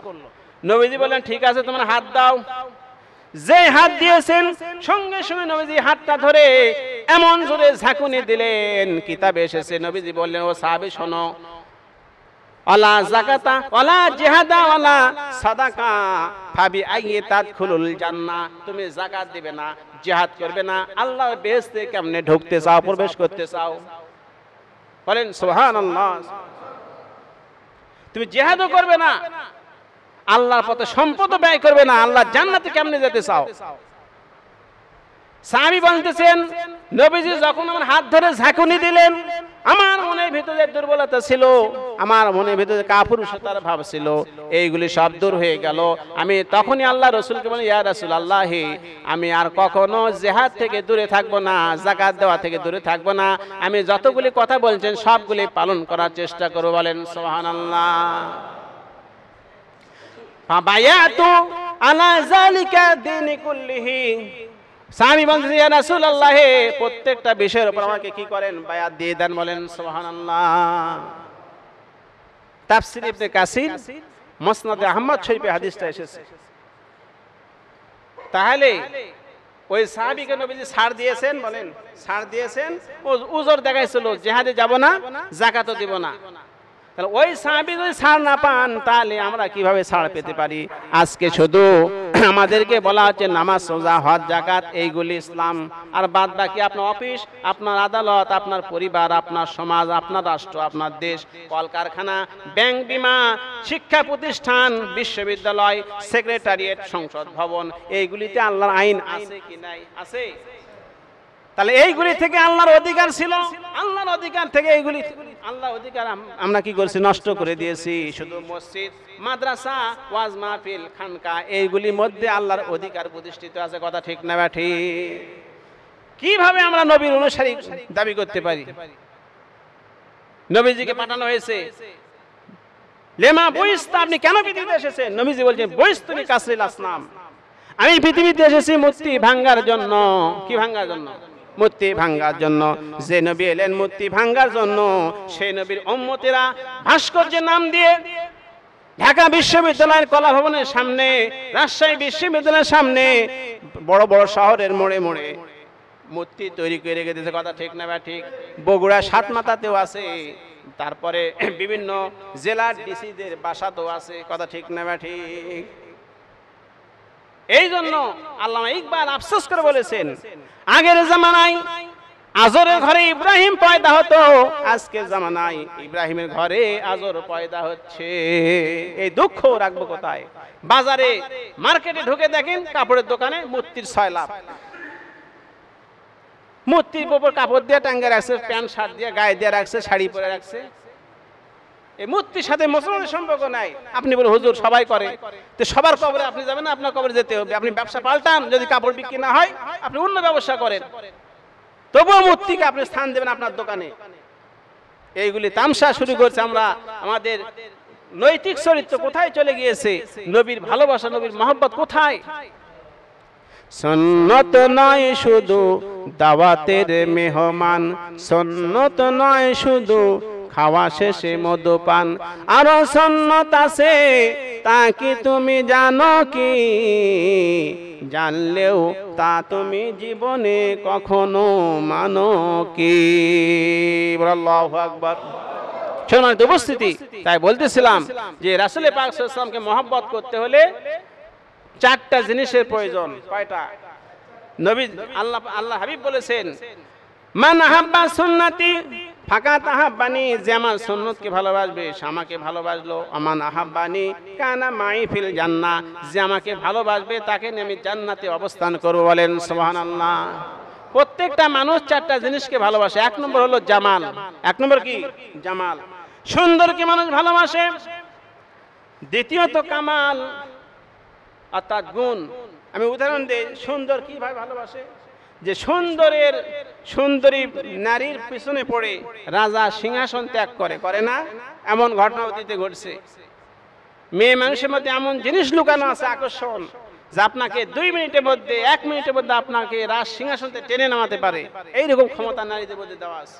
নবীজি বললেন, ঠিক আছে, তোমার হাত দাও। যে হাত দিয়েছেন, সঙ্গে সঙ্গে নবীজি হাতটা ধরে এমন জোরে ঝাঁকুনি দিলেন, কিতাবে এসেছে। নবীজি বললেন, ও সাহাবী শোনো, ওয়ালা যাকাতা ওয়ালা জিহাদা ওয়ালা সাদাকা ফাবি আইয়ি তাদখুলুল জান্নাহ, তুমি যাকাত দিবে না, জিহাদ করবে না, আল্লাহর বেহেশতে কেমনে ঢুকতে চাও, প্রবেশ করতে চাও? বলেন সুবহানাল্লাহ। তুমি জিহাদও করবে না, আল্লাহর পথে সম্পদও ব্যয় করবে না, আল্লাহর জান্নাতে কেমনে যেতে চাও? সাহাবী বলতেছেন, নবীজি যখন আমার হাত ধরে ঝাঁকুনি দিলেন, আমার মনের ভিতরে দুর্বলতা ছিল, আমার মনের ভিতরে কাপুরুষতার ভাব ছিল, এইগুলি সব দূর হয়ে গেল। আমি তখনই আল্লাহ রসুলকে বলি, ইয়া রাসূলুল্লাহ, আমি আর কখনো জিহাদ থেকে দূরে থাকবো না, যাকাত দেওয়া থেকে দূরে থাকবো না। আমি যতগুলি কথা বলছেন সবগুলি পালন করার চেষ্টা করব। বলেন সুবহানাল্লাহ। ফাবায়াতু আলা যালিকা দীনি কুল্লিহি। সাহাবী বলেন, ইয়া রাসূলুল্লাহ, প্রত্যেকটা বিষয়ের উপর আমাকে কি করেন? বায়াত দিয়ে দেন। বলেন সুবহানাল্লাহ। তাফসীর ইবনে কাসির মুসনাদে আহমদ শরীফে হাদিসটা এসেছে। তাহলে ওই সাহাবীকে নবীজি ছাড় দিয়েছেন। বলেন ছাড় দিয়েছেন, ও উযর দেখাইছিল, জিহাদে যাব না, যাকাতও দিব না। তাহলে ওই সাহাবী যদি ছাড় না পান, তাহলে আমরা কিভাবে ছাড় পেতে পারি? আজকে শুধু আমাদেরকে বলা হচ্ছে নামাজ, রোজা, হজ, যাকাত, এইগুলি ইসলাম, আর বাদ বাকি আপনার অফিস, আপনার আদালত, আপনার পরিবার, আপনার সমাজ, আপনার রাষ্ট্র, আপনার দেশ, কলকারখানা, ব্যাংক, বিমা, শিক্ষা প্রতিষ্ঠান, বিশ্ববিদ্যালয়, সেক্রেটারিয়েট, সংসদ ভবন, এইগুলিতে আল্লাহর আইন আছে কি নাই? আছে। তাহলে এইগুলি থেকে আল্লাহর অধিকার ছিল, আল্লাহর অধিকার থেকে এইগুলি, আল্লাহর অধিকার আমরা কি করছি? নষ্ট করে দিয়েছি। শুধু মসজিদ, মাদ্রাসা, ওয়াজ মাহফিল, খানকা, এইগুলির মধ্যে আল্লাহর অধিকার প্রতিষ্ঠিত আছে। কথা ঠিক না ঠিক? কিভাবে আমরা নবীর অনুসারী দাবি করতে পারি? নবীজিকে পাঠানো হয়েছে, লেমা বইস্তা, আপনি কেন পৃথিবীতে এসেছেন? নবীজি বলছেন, বইস্তুনি কাসরিল আসনাম, আমি পৃথিবীতে এসেছি মূর্তি ভাঙ্গার জন্য। কি ভাঙ্গার জন্য? মূর্তি ভাঙ্গার জন্য। যে নবী এলেন মূর্তি ভাঙ্গার জন্য, সেই নবীর উম্মতেরা ভাস্কর্যের নাম দিয়ে ঢাকা বিশ্ববিদ্যালয়ের কলা ভবনের সামনে, রাজশাহী বিশ্ববিদ্যালয়ের সামনে, বড় বড় শহরের মোড়ে মোড়ে মূর্তি তৈরি করে রেখে দিয়েছে। কথা ঠিক না ঠিক? বগুড়া সাতমাথাতেও আছে, তারপরে বিভিন্ন জেলার ডিসিদের বাসাতেও আছে। কথা ঠিক না ঠিক? এই জন্য আল্লামা ইকবাল আফসোস করে বলেছেন, আগের জামানায় আজরের ঘরে ইব্রাহিম পয়দা হতো, আজকের জামানায় ইব্রাহিমের ঘরে আজর পয়দা হচ্ছে। এই দুঃখ রাখবো কোথায়? বাজারে, মার্কেটে ঢুকে দেখেন, কাপড়ের দোকানে মূর্তির 6 লাখ, মূর্তির উপর কাপড় দিয়ে টাঙ্গে রাখছে, প্যান্ট শার্ট দিয়ে গায়ে দিয়ে রাখছে, শাড়ি পরে রাখছে। এই মূর্তির সাথে মুসলমানের সম্পর্ক নাই। আপনি বলে হুজুর সবাই করে, তো সবার কবরে আপনি যাবেন না, আপনার কবরে যেতে হবে। আপনি ব্যবসা পাল্টান, যদি কাপড় বিক্রি না হয় আপনি অন্য ব্যবসা করেন, তবুও মূর্তিকে আপনি স্থান দেবেন আপনার দোকানে। এইগুলি তামসা শুরু করছে। আমরা আমাদের নৈতিক চরিত্র কোথায় চলে গিয়েছে? নবীর ভালোবাসা, নবীর মহব্বত কোথায়? সুন্নত নয় শুধু দাওয়াতের মেহমান, সুন্নত নয় শুধু খাওয়া শেষে মদ্যপান, আরো সুন্নত আছে, তা কি তুমি জানো কি? জানলেও তা তুমি জীবনে কখনো মানো কি? আল্লাহু আকবার। সম্মানিত উপস্থিতি, তাই বলতেছিলাম যে রাসূল পাক সাল্লাল্লাহু আলাইহি ওয়াসাল্লামকে মহব্বত করতে হলে 4টা জিনিসের প্রয়োজন। কয়টা? নবী আল্লাহ হাবিব বলেছেন, মান আহাব্বা সুন্নতি ফাকাত আহাব্বানি, যে আমার সুন্নতকে ভালোবাসবে সে আমাকে ভালোবাসলো। আমান আহাব্বানি কানা মাই ফিল জান্নাহ, যে আমাকে ভালোবাসবে তাকে নিয়ে আমি জান্নাতে অবস্থান করব। বলেন সুবহানাল্লাহ। প্রত্যেকটা মানুষ 4টা জিনিসকে ভালোবাসে। 1 নম্বর হলো জামাল। 1 নম্বর কি? জামাল, সুন্দরকে মানুষ ভালোবাসে। দ্বিতীয়ত কামাল, অর্থাৎ গুণ। আমি উদাহরণ দিই, সুন্দর কিভাবে ভালোবাসে? যে সুন্দরী নারীর পিছনে পড়ে রাজা সিংহাসন ত্যাগ করে না? এমন ঘটনা অতীতে ঘটছে। মেয়ে মানুষের মধ্যে এমন জিনিস লুকানো আছে, আকর্ষণ, যে আপনাকে 2 মিনিটের মধ্যে, 1 মিনিটের মধ্যে আপনাকে রাজ সিংহাসনতে টেনে নামাতে পারে। এইরকম ক্ষমতা নারীদের মধ্যে দেওয়া আছে।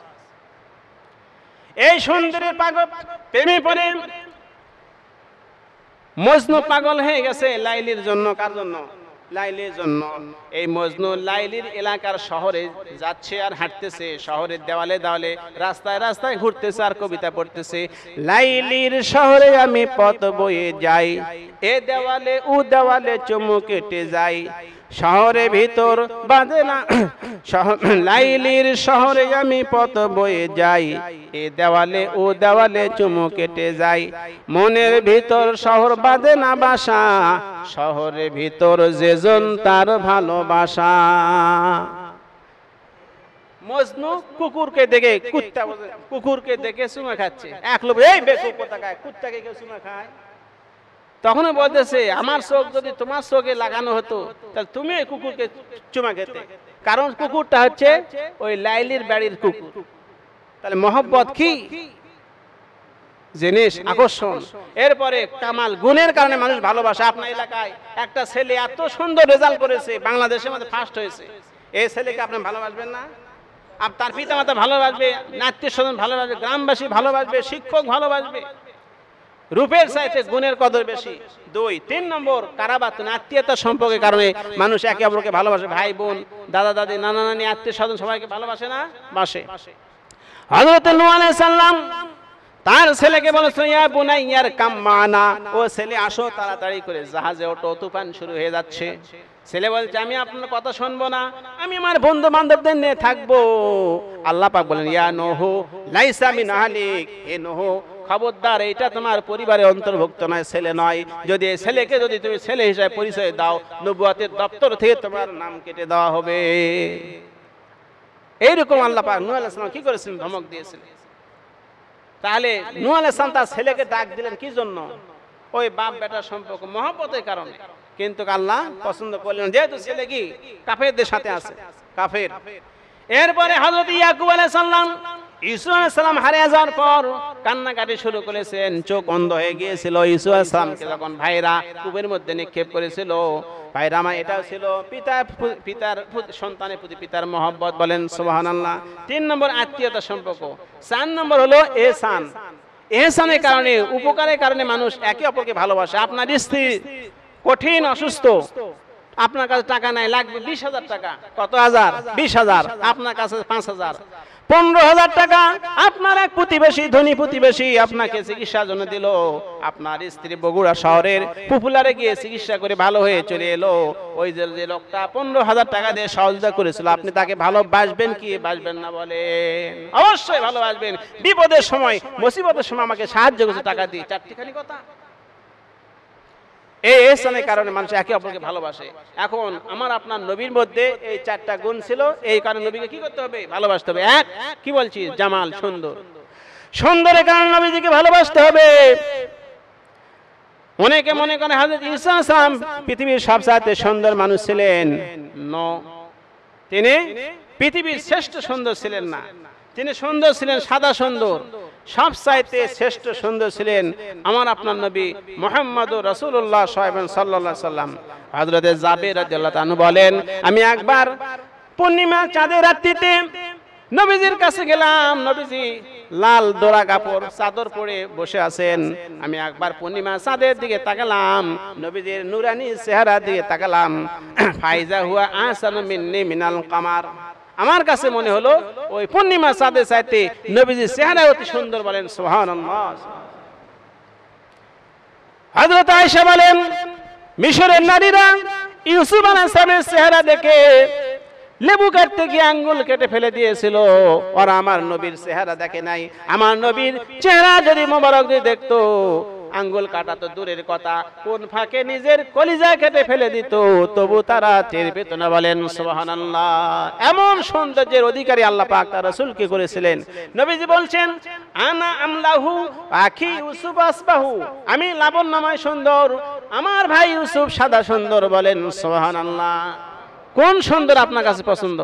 এই সুন্দরীর পাগল প্রেমে পড়ে মজনু পাগল হয়ে গেছে লাইলির জন্য। কার জন্য? লাইলির জন্য। এই মজনু লাইলির এলাকার শহরে যাচ্ছে আর হাঁটতেছে, শহরের দেওয়ালে দেওয়ালে, রাস্তায় রাস্তায় ঘুরতেছে আর কবিতা পড়তেছে। লাইলির শহরে আমি পথ বয়ে যাই, এ দেওয়ালে ও দেওয়ালে চুমু কেটে যাই, শহরে ভিতর বাঁধে না। লাইলির শহরে আমি পথ বয়ে যাই, এ দেওয়ালে ও দেওয়ালে চুমু কেটে যাই, মনের ভিতর শহর বাঁধে না বাসা, শহরের ভিতর যেজন তার ভালোবাসা। মজনু কুকুরকে দেখে কুকুরকে দেখে চুমা খাচ্ছে, এক লোক এই বেকুব কোথাকার কুত্তাকে কেউ চুমা খায়? তখন বলতেছে আমার চোখ যদি তোমার চোখে লাগানো হতো তাহলে তুমি এই কুকুরকে চুমা খেতে, কারণ কুকুরটা হচ্ছে ওই লাইলির বাড়ির কুকুর। তাহলে মহব্বত কি জিনিস, আকর্ষণ। এরপরে কামাল গুণের কারণে মানুষ ভালোবাসে। আপনার এলাকায় একটা ছেলে এত সুন্দর রেজাল্ট করেছে, বাংলাদেশের মধ্যে ফার্স্ট হয়েছে, এই ছেলেকে আপনি ভালোবাসবেন না? তার পিতা মাতা ভালোবাসবে, আত্মীয় স্বজন ভালোবাসবে, গ্রামবাসী ভালোবাসবে, শিক্ষক ভালোবাসবে। রূপের চাইতে গুণের কদর বেশি। 2 3 নম্বর কারাবাতুন, আত্মীয়তার সম্পর্কের কারণে মানুষ একে অপরকে ভালোবাসে। ভাই বোন, দাদা দাদি, নানা নানি, আত্মীয় স্বজন সবাইকে ভালোবাসে না? বাসে। হযরত নূহ আলাইহিস সালাম তার ছেলেকে বলেছেন ইয়া বুনাইয়ার কাম মানা, ও ছেলে আসো তাড়াতাড়ি করে জাহাজে ওঠো, তুফান শুরু হয়ে যাচ্ছে। ছেলে বলছে আমি আপনার কথা শুনবো না, আমি আমার বন্ধু বান্ধবদের নিয়ে থাকবো। আল্লাহ পাক বলেন ইয়া নূহ লাইসা মিন আহলিক, হে নূহ খবরদার এটা তোমার পরিবারের অন্তর্ভুক্ত নয়, ছেলে নয়। যদি এই ছেলেকে যদি তুমি ছেলে হিসেবে পরিচয় দাও, নবুয়তের দপ্তর থেকে তোমার নাম কেটে দেওয়া হবে। এইরকম আল্লাহ পাক নূহ আলাইহিস সালাম কি করেছিলেন? ধমক দিয়েছিলেন। তাহলে নূহ আলাইহিস সালাম তার ছেলেকে ডাক দিলেন কি জন্য? ওই বাপ বেটার সম্পর্ক, মহব্বতের কারণে। কিন্তু আল্লাহ পছন্দ করলেন, যেহেতু ছেলে কি কাফেরদের সাথে আছে, কাফের। এরপরে হযরত ইয়াকুব আলাইহিস সালাম ইউসুফ আলাইহিস সালাম হারিয়ে যাওয়ার পর কান্নাকাটি শুরু করেছেন, চোখ অন্ধ হয়ে গিয়েছিল। ইউসুফ আলাইহিস সালামকে যখন ভাইরা কূপের মধ্যে নিক্ষেপ করেছিল, ভাইরা আমার এটাও ছিল পিতার সন্তানের প্রতি পিতার মহব্বত, বলেন সুবহানাল্লাহ। 3 নম্বর আত্মীয়তার সম্পর্ক। 4 নম্বর হলো এহসান। এহসানের কারণে, উপকারের কারণে মানুষ একে অপরকে ভালোবাসে। আপনার স্ত্রী কঠিন অসুস্থ, আপনার কাছে টাকা নাই, লাগবে 20,000 টাকা। কত হাজার? 20,000। আপনার কাছে 5,000, 15,000 টাকা। আপনার এক প্রতিবেশী, ধনী প্রতিবেশী আপনাকে চিকিৎসার জন্য দিল। আপনার স্ত্রী বগুড়া শহরের পপুলারে গিয়ে চিকিৎসা করে ভালো হয়ে চলে এলো। ওই যে লোকটা 15,000 টাকা দিয়ে সহযোগিতা করেছিল, আপনি তাকে ভালোবাসবেন কি বাসবেন না? বলেন অবশ্যই ভালোবাসবেন। বিপদের সময়, মুসিবতের সময় আমাকে সাহায্য করেছে টাকা দিয়ে, 4টিখানি কথা। এই এহসানের কারণে মানুষ একে অপরকে ভালোবাসে। এখন আমার আপনার নবীর মধ্যে এই 4টা গুণ ছিল, এই কারণে নবীকে কি করতে হবে? ভালোবাসতে হবে। এক, কি বলছি? জামাল, সুন্দর। সুন্দরের কারণে নবীজিকে ভালোবাসতে হবে। অনেকে মনে করে হযরত ঈসা আলাইহিস সালাম পৃথিবীর সবচাইতে সুন্দর মানুষ ছিলেন। তিনি পৃথিবীর শ্রেষ্ঠ সুন্দর ছিলেন না, তিনি সুন্দর ছিলেন সাদা সুন্দর। সবচাইতে শ্রেষ্ঠ সুন্দর ছিলেন আমার আপনার নবী মুহাম্মদুর রাসূলুল্লাহ সাল্লাল্লাহু আলাইহি সাল্লাম। হযরত জাবের রাদিয়াল্লাহু তাআলা বলেন, আমি একবার পূর্ণিমা চাঁদের রাত্রিতে নবীজির কাছে গেলাম। নবীজি লাল দোরা কাপড় চাদর পরে বসে আছেন। আমি একবার পূর্ণিমা চাঁদের দিকে তাকালাম, নবীজির নূরানি চেহারা দিকে তাকালাম। ফাইজা হুয়া আহসানু মিন্নি মিনাল কামার, আমার কাছে মনে হলো ওই পূর্ণিমা চাঁদের চাইতে নবীজির চেহারা অতি সুন্দর। বলেন সুবহানাল্লাহ। হযরত আয়েশা বলেন, মিশরের নারীরা ইউসুফ আলাইহিস সালামের চেহারা দেখে লেবু কাটতে গিয়ে আঙ্গুল কেটে ফেলে দিয়েছিল। ওরা আমার নবীর চেহারা দেখে নাই। আমার নবীর চেহারা যদি মোবারক দিয়ে দেখতো, আঙ্গুল কাটা তো দূরের কথা, কোন ফাঁকে নিজের কলিজা কেটে ফেলে দিত, তবু তারা টের পেত না। বলেন সুবহানাল্লাহ। এমন সৌন্দর্যের অধিকারী আল্লাহ পাক তার রাসূলকে করেছিলেন। নবীজি বলছেন, আনা আমলাহু আখি ইউসুফ আসবাহু, আমি লাবণ্যময় সুন্দর, আমার ভাই ইউসুফ সাদা সুন্দর। বলেন সুবহানাল্লাহ। কোন সুন্দর আপনার কাছে পছন্দ?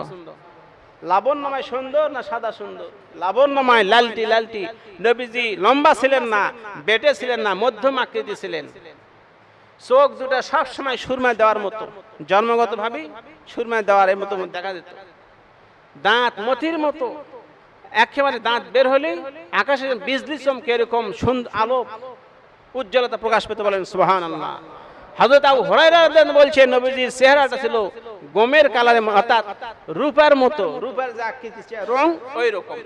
লাবণ্যময় সুন্দর না সাদা সুন্দর? লাবণ্যময়, লালটি লালটি। নবীজি লম্বা ছিলেন না, বেটে ছিলেন না, মধ্যম আকৃতি ছিলেন। চোখ দুটা সব সময় সুরমা দেওয়ার মতো, জন্মগতভাবে সুরমা দেওয়ার মতো দেখা যেত। দাঁত মতির মতো, একেবারে দাঁত বের হলে আকাশে বিজলি চমকে এরকম সুন্দর আলো উজ্জ্বলতা প্রকাশ পেতে। বলেন সুবহানাল্লাহ। হযরত আবু হুরায়রা রাদিয়াল্লাহু বলছেন, নবীজির চেহারাটা ছিল গমের কালারে, অর্থাৎ রূপার মতো, রূপার যে আকৃতি রং ওই রকম।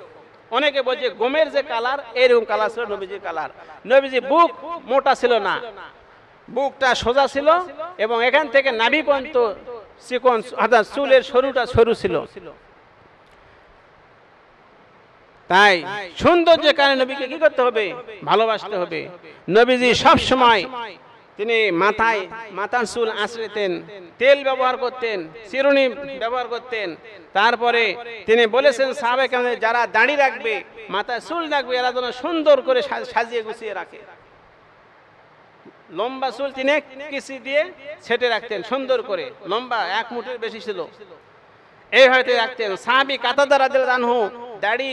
অনেকে বলছে গমের যে কালার, এইরকম কালার ছিল নবীজির কালার। নবীজি বুক মোটা ছিল না, বুকটা সোজা ছিল এবং এখান থেকে নাভি পর্যন্ত চিকন, অর্থাৎ চুলের সরুটা সরু ছিল। তাই সৌন্দর্যের কারণে নবীকে কি করতে হবে? ভালোবাসতে হবে। নবীজি সব সময় তিনি মাথার চুল আঁচড়েতেন, তেল ব্যবহার করতেন, চিরুনি ব্যবহার করতেন। তারপরে তিনি বলেছেন সাহাবায়ে কেরাম যারা দাড়ি রাখবে, মাথায় চুল রাখবে, এরা যেন সুন্দর করে সাজিয়ে গুছিয়ে রাখে। লম্বা চুল তিনি কিসি দিয়ে ছেটে রাখতেন সুন্দর করে, লম্বা 1 মুঠের বেশি ছিল, এইভাবে রাখতেন। সাহাবী কাতাদা রাদিয়াল্লাহু আনহু দাড়ি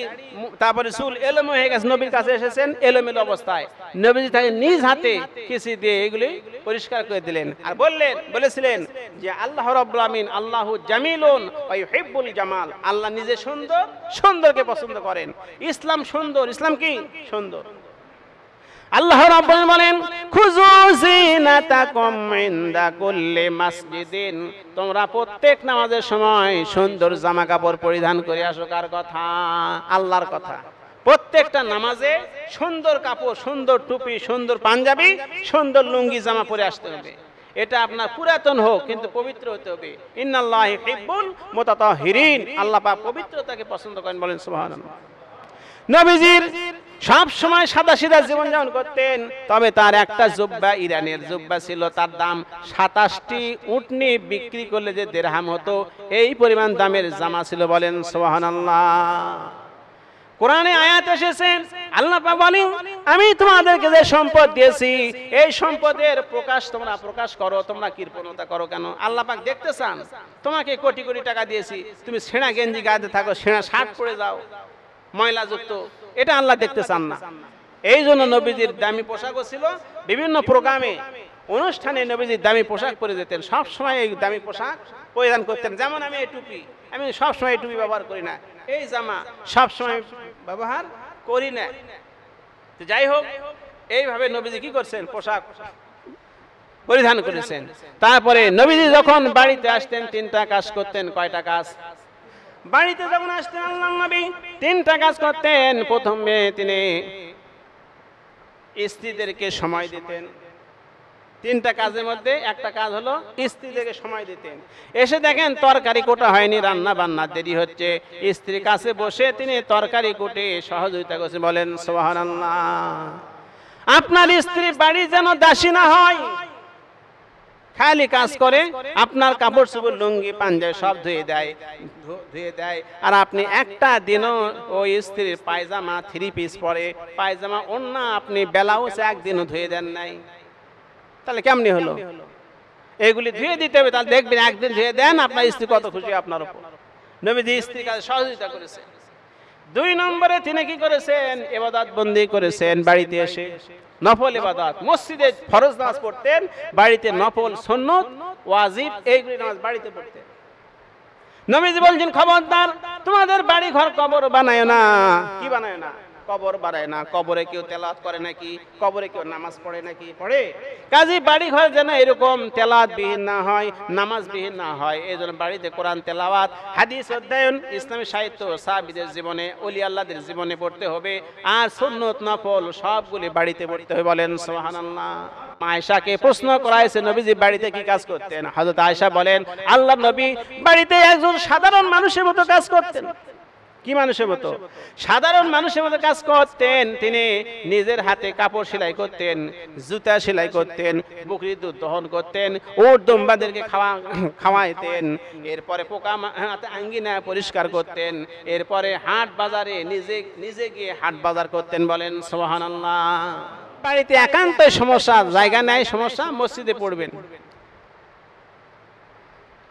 তারপরে চুল এলোমেলো হয়ে গেছে, নবীর কাছে এসেছেন এলোমেলো অবস্থায়, নবীজি তাকে নিজ হাতে কিসি দিয়ে এগুলি পরিষ্কার করে দিলেন। আর বলেছিলেন যে আল্লাহ রাব্বুল আমিন আল্লাহু জামিলুন ওয়া ইউহিব্বুল জামাল, আল্লাহ নিজে সুন্দর, সুন্দরকে পছন্দ করেন। ইসলাম সুন্দর, ইসলাম কি সুন্দর। আল্লাহ রাব্বুল বলেন খুযু যিনাতাকুম ইনদা কুল্লি মাসজিদিন, তোমরা প্রত্যেক নামাজের সময় সুন্দর জামা কাপড় পরিধান করে আসো। কার কথা? আল্লাহর কথা। প্রত্যেকটা নামাজে সুন্দর কাপড়, সুন্দর টুপি, সুন্দর পাঞ্জাবি, সুন্দর লুঙ্গি জামা পরে আসতে হবে। এটা আপনার পুরাতন হোক কিন্তু পবিত্র হতে হবে। ইন্নাল্লাহা ইউহিব্বুল মুতাতাহহিরিন, আল্লাহ পাক পবিত্রতাকে পছন্দ করেন, বলেন সুবহানাল্লাহ। নবীজির সব সময় সাদা সিধা জীবন যাপন করতেন, তবে তার একটা জুব্বা, ইরানের জুব্বা ছিল, তার দাম 27টি উটনি বিক্রি করলে যে দিরহাম হতো, এই পরিমাণ দামের জামা ছিল, বলেন সুবহানাল্লাহ। কোরআনে আয়াত এসেছে, আল্লাহ পাক বলেন আমি তোমাদেরকে যে সম্পদ দিয়েছি এই সম্পদের প্রকাশ তোমরা প্রকাশ করো, তোমরা কৃপণতা করো কেন? আল্লাহ পাক দেখতে চান, তোমাকে কোটি কোটি টাকা দিয়েছি, তুমি ছেঁড়া গেঞ্জি গায়ে থাকো, ছেঁড়া শার্ট পরে যাও, ময়লাযুক্ত, এটা আল্লাহ দেখতে চান না। এই জন্য নবীজির দামি পোশাকও ছিল, বিভিন্ন প্রোগ্রামে অনুষ্ঠানে নবীজির দামি পোশাক পরে যেতেন, সব সময় এই দামি পোশাক পরিধান করতেন। যেমন আমি এই টুপি, আমি সব সময় এই টুপি ব্যবহার করি না, এই জামা সব সময় ব্যবহার করি না। তো যাই হোক, এইভাবে নবীজি কি করছেন? পোশাক পরিধান করেছেন। তারপরে নবীজি যখন বাড়িতে আসতেন 3টা কাজ করতেন। কয়টা কাজ? বাড়িতে যখন আসতেন আল্লাহর নবী 3টা কাজ করতেন। প্রথমে তিনি স্ত্রীদেরকে সময় দিতেন। 3টা কাজের মধ্যে একটা কাজ হলো স্ত্রীদেরকে সময় দিতেন। এসে দেখেন তরকারি কোটা হয়নি, রান্না বান্না দেরি হচ্ছে, স্ত্রীর কাছে বসে তিনি তরকারি কুটে সহযোগিতা করছে, বলেন সুবহানাল্লাহ। আপনার স্ত্রী বাড়ি যেন দাসী না হয়, খালি কাজ করে, আপনার কাপড় চোপড় লুঙ্গি পাঞ্জাবি সব ধুয়ে দেয়, আর আপনি একটা দিনও ওই স্ত্রীর পায়জামা 3 পিস পরে, পায়জামা ওন্না আপনি ব্লাউজ একদিনও ধুয়ে দেন নাই, তাহলে কেমনি হলো? এগুলি ধুয়ে দিতে হবে, তাহলে দেখবেন একদিন ধুয়ে দেন, আপনার স্ত্রী কত খুশি আপনার উপর। নবীজি স্ত্রীর কাছে সহযোগিতা করেছেন। 2 নম্বরে তিনি কি করেছেন? ইবাদত বন্দি করেছেন। বাড়িতে এসে নফল ইবাদত, মসজিদে ফরজ নামাজ পড়তেন, বাড়িতে নফল, সুন্নত, ওয়াজিব এইগুলি নামাজ বাড়িতে পড়তেন। নবীজি বলছেন খবরদার তোমাদের বাড়ি ঘর কবর বানায় না। কি বানায় না? কবর বানায় না। কবরে কেউ তেলাওয়াত করে নাকি? কবরে কেউ নামাজ পড়ে নাকি? পড়ে। কাজী বাড়ি ঘর যেন এরকম তেলাওয়াত বিহীন না হয়, নামাজ বিহীন না হয়, এই জন্য বাড়িতে কোরআন তেলাওয়াত, হাদিস অধ্যয়ন, ইসলামী সাহিত্য সাহাবীদের জীবনে, ওলি আল্লাহদের জীবনে পড়তে হবে, আর সুন্নত নফল সবগুলি বাড়িতে পড়তে হবে, বলেন সুবহানাল্লাহ। আয়েশাকে প্রশ্ন করা হয়েছে নবীজি বাড়িতে কি কাজ করতেন? হযরত আয়েশা বলেন আল্লাহর নবী বাড়িতে একজন সাধারণ মানুষের মতো কাজ করতেন। কি মানুষের মতো? সাধারণ মানুষের মতো কাজ করতেন। তিনি নিজের হাতে কাপড় সেলাই করতেন, জুতা সেলাই করতেন, বকরির দুধ দহন করতেন, উট দুম্বাদেরকে খাওয়াইতেন, এরপরে পোকা আঙ্গিনা পরিষ্কার করতেন, এরপরে হাট বাজারে নিজে গিয়ে হাট বাজার করতেন, বলেন সুবহানাল্লাহ। বাড়িতে একান্ত সমস্যা, জায়গা নাই, সমস্যা, মসজিদে পড়বেন।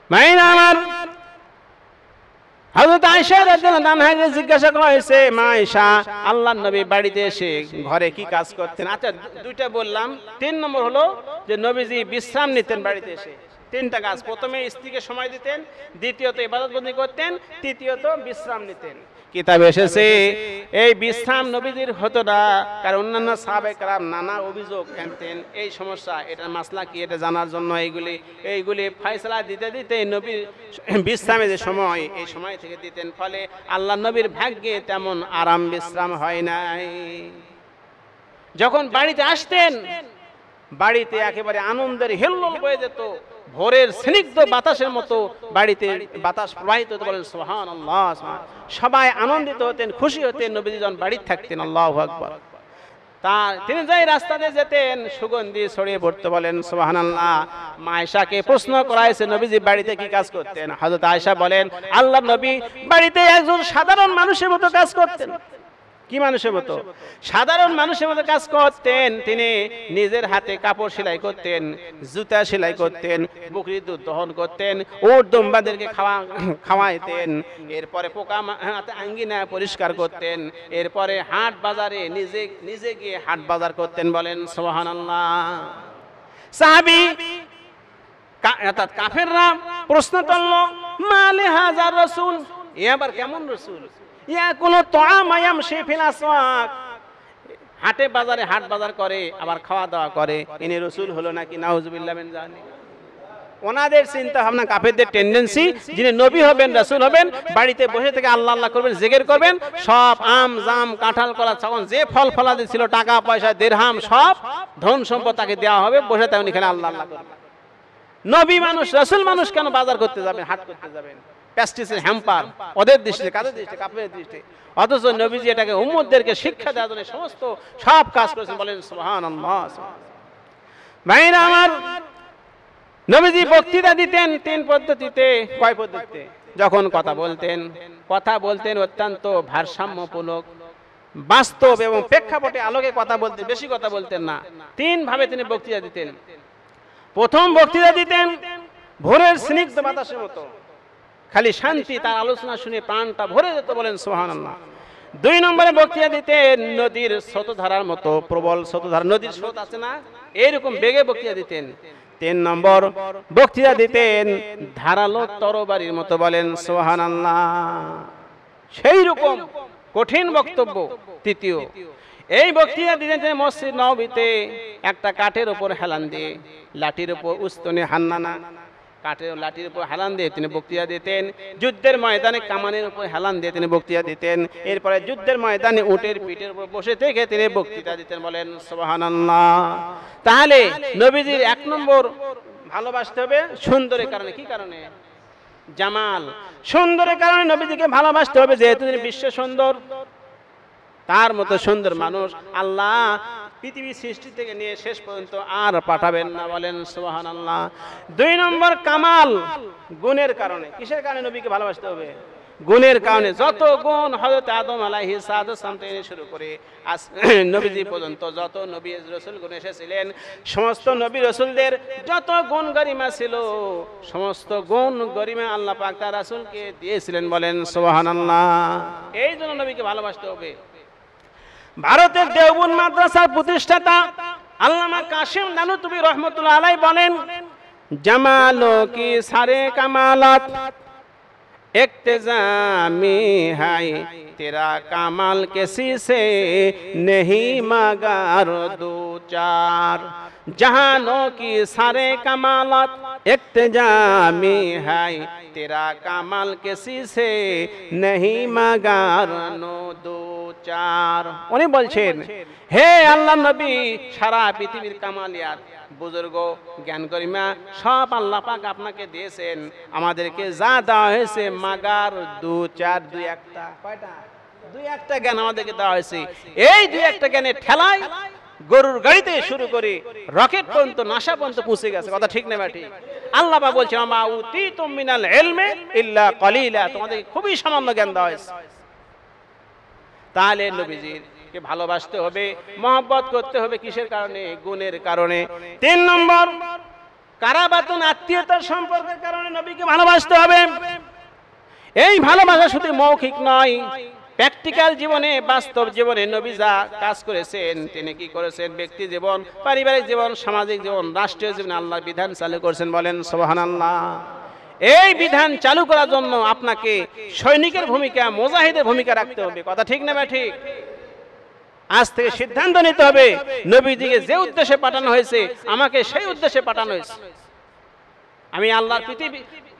মাইনা আমার হযরত আয়েশা রাদিয়াল্লাহু আনহাকে জিজ্ঞাসা করা হয়েছে, মা আয়েশা আল্লাহর নবী বাড়িতে এসে ঘরে কি কাজ করতেন? আচ্ছা 2টা বললাম, 3 নম্বর হলো যে নবীজি বিশ্রাম নিতেন বাড়িতে এসে। 3টা কাজ, প্রথমে স্ত্রীকে সময় দিতেন, দ্বিতীয়ত ইবাদত বন্দি করতেন, তৃতীয়ত বিশ্রাম নিতেন। কিতাবে এসেছে এই বিশ্রাম নবীজির হতো না, কারণ অন্যান্য সাহাবায়ে কেরাম নানা অভিযোগ আনতেন, এই সমস্যা, এটা মাসলা কি, এটা জানার জন্য এইগুলি ফয়সালা দিতে নবীর বিশ্রামে যে সময়, এই সময় থেকে দিতেন, ফলে আল্লাহ নবীর ভাগ্যে তেমন আরাম বিশ্রাম হয় নাই। যখন বাড়িতে আসতেন, বাড়িতে একেবারে আনন্দের হিল্লোল বয়ে যেত, ভোরের স্নিগ্ধ বাতাসের মতো বাড়িতে বাতাস প্রবাহিত হতো, বলেন সুবহানাল্লাহ। সবাই আনন্দিত হতেন, খুশি হতেন নবীজি যখন বাড়িতে থাকতেন। আল্লাহু আকবার। তিনি যাই রাস্তা দিয়ে যেতেন সুগন্ধি ছড়িয়ে পড়তে, বলেন সুবহানাল্লাহ। মা আয়েশাকে প্রশ্ন করা হয়েছে নবীজি বাড়িতে কি কাজ করতেন? হযরত আয়েশা বলেন আল্লাহর নবী বাড়িতে একজন সাধারণ মানুষের মতো কাজ করতেন। কি মানুষের মতো? সাধারণ মানুষের মতো কাজ করতেন। তিনি নিজের হাতে কাপড় সেলাই করতেন, জুতা সেলাই করতেন, বকরির দুধ দহন করতেন, উট দুম্বাদেরকে খাওয়াইতেন, এরপরে পোকা আঙ্গিনা পরিষ্কার করতেন, এরপরে হাট বাজারে নিজে গিয়ে হাট বাজার করতেন, বলেন সুবহানাল্লাহ। সাহাবী অর্থাৎ কাফেররা প্রশ্ন করল মালে হাজার রাসূল, এ আবার কেমন রাসূল? হাটে বাজারে হাট বাজার করে, আবার খাওয়া দাওয়া করে, ইনি রসুল হলো নাকি? নাউজুবিল্লাহ মিন যালিক। ওনাদের চিন্তা ভাবনা, কাফেরদের টেন্ডেন্সি, যিনি নবী হবেন রাসূল হবেন বাড়িতে বসে থেকে আল্লাহ আল্লাহ করবেন, জিকির করবেন, সব আম জাম কাঁঠাল কলা ছাগল যে ফল ফলাদি ছিল, টাকা পয়সা দিরহাম সব ধন সম্পদ তাকে দেওয়া হবে, বসে তাই উনি এখানে আল্লাহ আল্লাহ করবেন। নবী মানুষ রাসূল মানুষ কেন বাজার করতে যাবেন, হাট করতে যাবেন? প্যাস্টিসের হ্যাম্পার ওদের দৃষ্টিতে, কাদের দৃষ্টিতে? কাফেরদের দৃষ্টিতে। অথচ নবীজি এটাকে উম্মতদেরকে শিক্ষা দেওয়ার জন্য সমস্ত সব কাজ করেছেন, বলেন সুবহানাল্লাহ। ভাইরা আমার, নবীজি বক্তৃতা দিতেন তিন পদ্ধতিতে। কয় পদ্ধতিতে? যখন কথা বলতেন অত্যন্ত ভারসাম্যপূর্ণক, বাস্তব এবং প্রেক্ষাপটে আলোকে কথা বলতেন, বেশি কথা বলতেন না। তিন ভাবে তিনি বক্তৃতা দিতেন। প্রথম বক্তৃতা দিতেন ভোরের স্নিগ্ধ বাতাসের মতো, খালি শান্তি, তার আলোচনা শুনে প্রাণটা ভরে যেত, বলেন সুবহানাল্লাহ। দুই নম্বরে বক্তৃতা দিতেন নদীর স্রোতধারার মতো, প্রবল স্রোতধারা, নদীর স্রোত আছে না, এইরকম বেগে বক্তৃতা দিতেন। তিন নম্বর বক্তৃতা দিতেন ধারালো তরবারির মতো, বলেন সুবহানাল্লাহ, সেই রকম কঠিন বক্তব্য। তৃতীয়, এই বক্তৃতা দিতেন মসজিদ নববীতে একটা কাঠের উপর হেলান দিয়ে, লাঠির উপর উস্তনে হান্নানা, কাঠের লাঠির উপর হেলান দিয়ে তিনি বক্তৃতা দিতেন। যুদ্ধের ময়দানে কামানের উপর হেলান দিয়ে তিনি বক্তৃতা দিতেন। এরপরে যুদ্ধের ময়দানে উটের পিঠের উপর বসে থেকে তিনি বক্তৃতা দিতেন, বলেন সুবহানাল্লাহ। তাহলে নবীজির এক নম্বর ভালোবাসতে হবে সুন্দরের কারণে। কি কারণে? জামাল, সুন্দরের কারণে নবীজিকে ভালোবাসতে হবে, যেহেতু তিনি বিশ্ব সুন্দর। তার মতো সুন্দর মানুষ আল্লাহ পৃথিবী সৃষ্টি থেকে নিয়ে শেষ পর্যন্ত আর পাঠাবেন না, বলেন সুবহানাল্লাহ। দুই নম্বর কামাল, গুণের কারণে। কিসের কারণে নবীকে ভালোবাসতে হবে? গুণের কারণে। যত গুণ হযরত আদম আলাইহিস সালাম থেকে শুরু করে নবীজি পর্যন্ত যত নবী রাসূল গুণ এসেছিলেন, সমস্ত নবী রাসূলদের যত গুণ গরিমা ছিল, সমস্ত গুণ গরিমা আল্লাহ পাক তার রাসূলকে দিয়েছিলেন, বলেন সুবহানাল্লাহ। এই জন্য নবীকে ভালোবাসতে হবে। ভারতের দেওবন্দ মাদ্রাসার প্রতিষ্ঠাতা আল্লামা কাসিম নানুতুবি রহমতুল্লাহ আলাইহি বলেন, জামালো কি সারে কামালাত ইক্তেজামি হাই তেরা কামাল কিসি সে নেহি মাগার দু চার, জাহানো কি সারে কামালাত ইক্তেজামি হাই তেরা কামাল কিসি সে নেহি মাগার নো দু চার। উনি বলছেন, হে আল্লাহ নবী, সারা পৃথিবীর কামালিয়াত, বুজুর্গ, জ্ঞান গরিমা সব আল্লাহ পাক আপনাকে দিয়েছেন। আমাদেরকে যা দেওয়া হয়েছে মাগার দু চার, দুই একটা। কয়টা? দুই একটা জ্ঞান আমাদেরকে দেওয়া হয়েছে। এই দুই একটা জ্ঞানের ঠেলায় গরুর গাড়িতে শুরু করে রকেট পর্যন্ত, নাসা পর্যন্ত পৌঁছে গেছে। কথা ঠিক না ঠিক? আল্লাহ পাক বলছে, আমা উতিতুম মিনাল ইলমি ইল্লা কলিলা, তোমাদেরকে খুবই সামান্য জ্ঞান দেওয়া হয়েছে। তাহলে নবীজিকে ভালোবাসতে হবে, মহব্বত করতে হবে। কিসের কারণে? গুণের কারণে। তিন নম্বর, কারাবাতুন, আত্মীয়তার সম্পর্কের কারণে নবীকে ভালোবাসতে হবে। এই ভালোবাসা শুধু মৌখিক নয়, প্র্যাকটিক্যাল জীবনে, বাস্তব জীবনে নবী যা কাজ করেছেন, তিনি কি করেছেন? ব্যক্তি জীবন, পারিবারিক জীবন, সামাজিক জীবন, রাষ্ট্রীয় জীবনে আল্লাহর বিধান চালু করেছেন, বলেন সুবহানাল্লাহ। এই বিধান চালু করার জন্য আপনাকে সৈনিকের ভূমিকা, মুজাহিদের ভূমিকা রাখতে হবে। কথা ঠিক না ঠিক? আজ থেকে সিদ্ধান্ত নিতে হবে, নবীজিকে যে উদ্দেশ্যে পাঠানো হয়েছে আমাকে সেই উদ্দেশ্যে পাঠানো হয়েছে। আমি আল্লাহর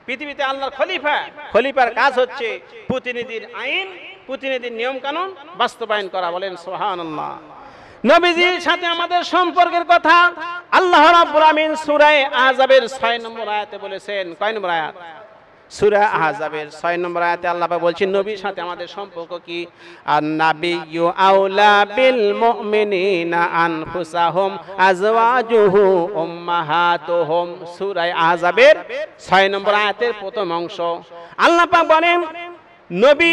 পৃথিবীতে আল্লাহর খলিফা। খলিফার কাজ হচ্ছে প্রতিনিধির আইন, প্রতিনিধির নিয়ম কানুন বাস্তবায়ন করা, বলেন সুবহানাল্লাহ। নবীজির সাথে আমাদের সম্পর্কের কথা আল্লাহ রাব্বুল আমিন সূরা আহজাবের 6 নম্বর আয়াতে বলেছেন। কয় নম্বর আয়াত? সূরা আহজাবের 6 নম্বর আয়াতে আল্লাহ পাক বলছেন নবীর সাথে আমাদের সম্পর্ক কি, আন-নাবিয়্যু আওলা বিল মুমিনিনা আনফুসাহুম আজওয়াজুহু উম্মাহাতুহুম। সূরা আহজাবের 6 নম্বর আয়াতের প্রথম অংশ। আল্লাহ পাক বলেন নবী,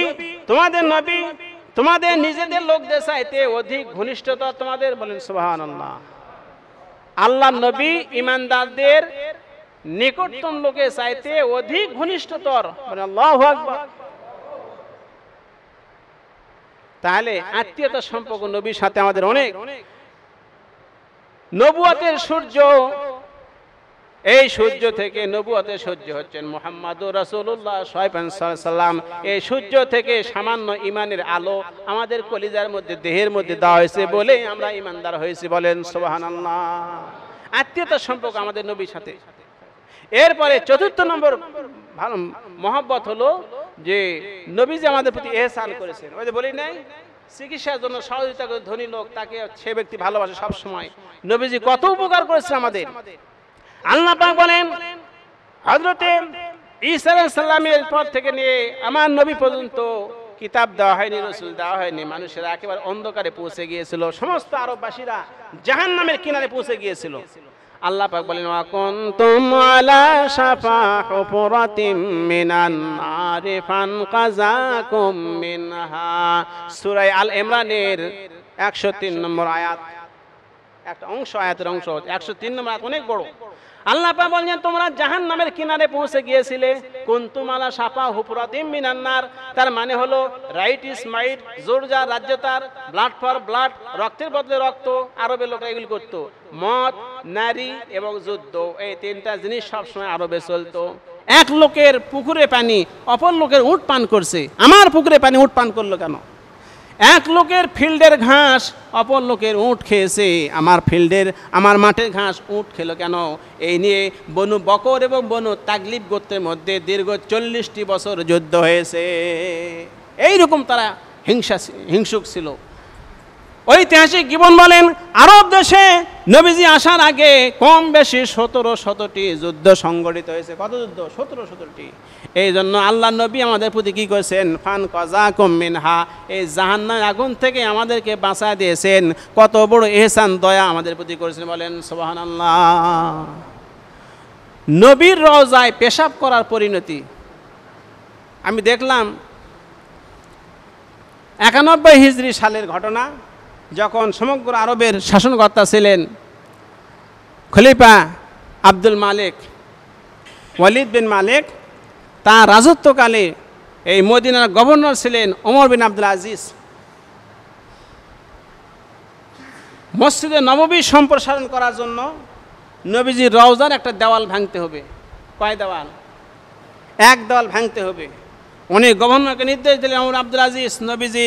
তোমাদের নিজেদের লোকদের চাইতে অধিক ঘনিষ্ঠতা তোমাদের। বলেন সুবহানাল্লাহ। আল্লাহ নবী ইমানদারদের নিকটতম লোকের চাইতে অধিক ঘনিষ্ঠতর। বলেন আল্লাহু আকবার। তাহলে আত্মীয়তার সম্পর্ক নবীর সাথে আমাদের অনেক। নবুয়তের সূর্য, এই সূর্য থেকে নবুয়তের সূর্য হচ্ছেন মুহাম্মাদুর রাসূলুল্লাহ সাল্লাল্লাহু আলাইহি ওয়াসাল্লাম। এই সূর্য থেকে সামান্য ঈমানের আলো আমাদের কলিজার মধ্যে, দেহের মধ্যে দেওয়া হয়েছে বলে আমরা ঈমানদার হয়েছি। বলেন সুবহানাল্লাহ। আত্মীয়তার সম্পর্ক আমাদের নবীর সাথে। এরপরে চতুর্থ নম্বর ভালো মহব্বত হলো যে নবীজি আমাদের প্রতি ইহসান করেছেন। ওই যে বলি নাই, চিকিৎসার জন্য সহযোগিতা করে ধনী লোক, তাকে সে ব্যক্তি ভালোবাসে সব সময়। নবীজি কত উপকার করেছেন আমাদের। আল্লাহ পাক বলেন হযরতে ঈসা আলাইহিস সালামের পর থেকে নিয়ে আমার নবী পর্যন্ত কিতাব দেওয়া হয়নি, রাসূল দেওয়া হয়নি। মানুষেরা একেবারে অন্ধকারে পৌঁছে গিয়েছিল, সমস্ত আরববাসীরা জাহান্নামের কিনারে পৌঁছে গিয়েছিল। আল্লাহ পাক বলেন ওয়া কুনতুম আলা শাফা হুফরাতিম মিনান নারি ফানকাযাকুম মিনহা। সূরা আল ইমরানের 103 নম্বর আয়াত, একটা অংশ, আয়াতের অংশ 103 নম্বর আয়াত, অনেক বড়। আল্লাহ পাক বলেন তোমরা জাহান্নামের কিনারে পৌঁছে গিয়েছিলে। কুনতুম আলা শাফা হুফরাতিম মিনান নার, তার মানে হলো রাইট ইজ মাইট, জোর যা রাজ্য তার, ব্লাড ফর ব্লাড, রক্তের বদলে রক্ত। আরবের লোকরা এগুলো করতো। মদ, নারী এবং যুদ্ধ, এই তিনটা জিনিস সবসময় আরবে চলতো। এক লোকের পুকুরে পানি অপর লোকের উট পান করছে, আমার পুকুরে পানি উট পান করলো কেন? এক লোকের ফিল্ডের ঘাস অপর লোকের উট খেয়েছে, আমার মাঠের ঘাস উট খেলো কেন? এই নিয়ে বনু বকর এবং বনু তাগলিব গোত্রের মধ্যে দীর্ঘ 40টি বছর যুদ্ধ হয়েছে। এইরকম তারা হিংসুক ছিল। ঐতিহাসিক জীবন বলেন আরব দেশে নবীজি আসার আগে কম বেশি 17-17টি যুদ্ধ সংগঠিত হয়েছে। কত যুদ্ধ? 17-17টি। এই জন্য আল্লাহ নবী আমাদের প্রতি কি করেছেন? ফানকাযাকুম মিনহা, এই জাহান্নামের আগুন থেকে আমাদেরকে বাঁচায় দিয়েছেন। কত বড় ইহসান, দয়া আমাদের প্রতি করেছেন। বলেন সুবহানাল্লাহ। নবীর রওজায় পেশাব করার পরিণতি আমি দেখলাম 91 হিজরি সালের ঘটনা, যখন সমগ্র আরবের শাসনকর্তা ছিলেন খলিফা আব্দুল মালিক, ওয়ালিদ বিন মালিক। তার রাজত্বকালে এই মদিনার গভর্নর ছিলেন ওমর বিন আব্দুল আজিজ। মসজিদে নববী সম্প্রসারণ করার জন্য নবীজির রওজার একটা দেওয়াল ভাঙতে হবে। কয় দেওয়াল? এক দেওয়াল ভাঙতে হবে। উনি গভর্নরকে নির্দেশ দিলেন, ওমর আব্দুল আজিজ, নবীজি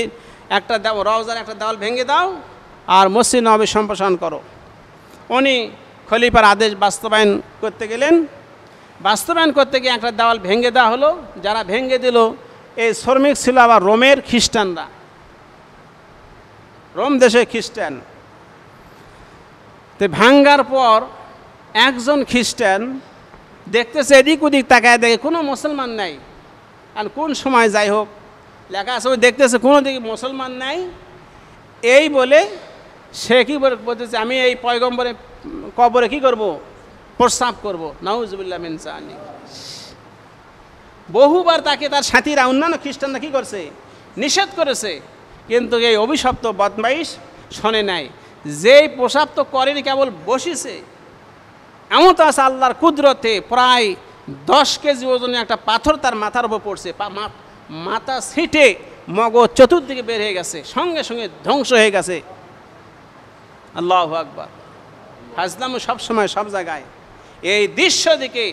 একটা রওজার একটা দেওয়াল ভেঙে দাও আর মসজিদ নববী সম্প্রসারণ করো। উনি খলিফার আদেশ বাস্তবায়ন করতে গেলেন। বাস্তবায়ন করতে গিয়ে একটা দেওয়াল ভেঙে দেওয়া হলো। যারা ভেঙে দিল এই শ্রমিক ছিল আবার রোমের খ্রিস্টানরা, রোম দেশে খ্রিস্টান। তো ভাঙ্গার পর একজন খ্রিস্টান দেখতেছে, এদিক ওদিক তাকায় দেখে কোনো মুসলমান নাই। আর কোন সময় যাই হোক লেখা আছে, দেখতেছে কোনো দিকে মুসলমান নাই। এই বলে সে কি বলতেছে, আমি এই পয়গম্বরের কবরে কি করব? প্রস্রাব করব। নাউজুবিল্লাহ মিন যালিক। বহুবার তাকে তার সাথীরা, অন্যান্য খ্রিস্টানরা কি করছে? নিষেধ করেছে। কিন্তু এই অভিশপ্ত বদমাইশ শোনে নাই। যেই প্রস্রাব তো করেনি, কেবল বসিছে। এমন তো আছে আল্লাহর কুদরতে প্রায় 10 কেজি ওজনে একটা পাথর তার মাথার উপর পড়ছে। মাথা ছিটে মগজ চতুর্দিকে বের হয়ে গেছে, সঙ্গে সঙ্গে ধ্বংস হয়ে গেছে। আল্লাহু আকবার। ফাজলামু সবসময় সব জায়গায়। এই দৃশ্য দিকে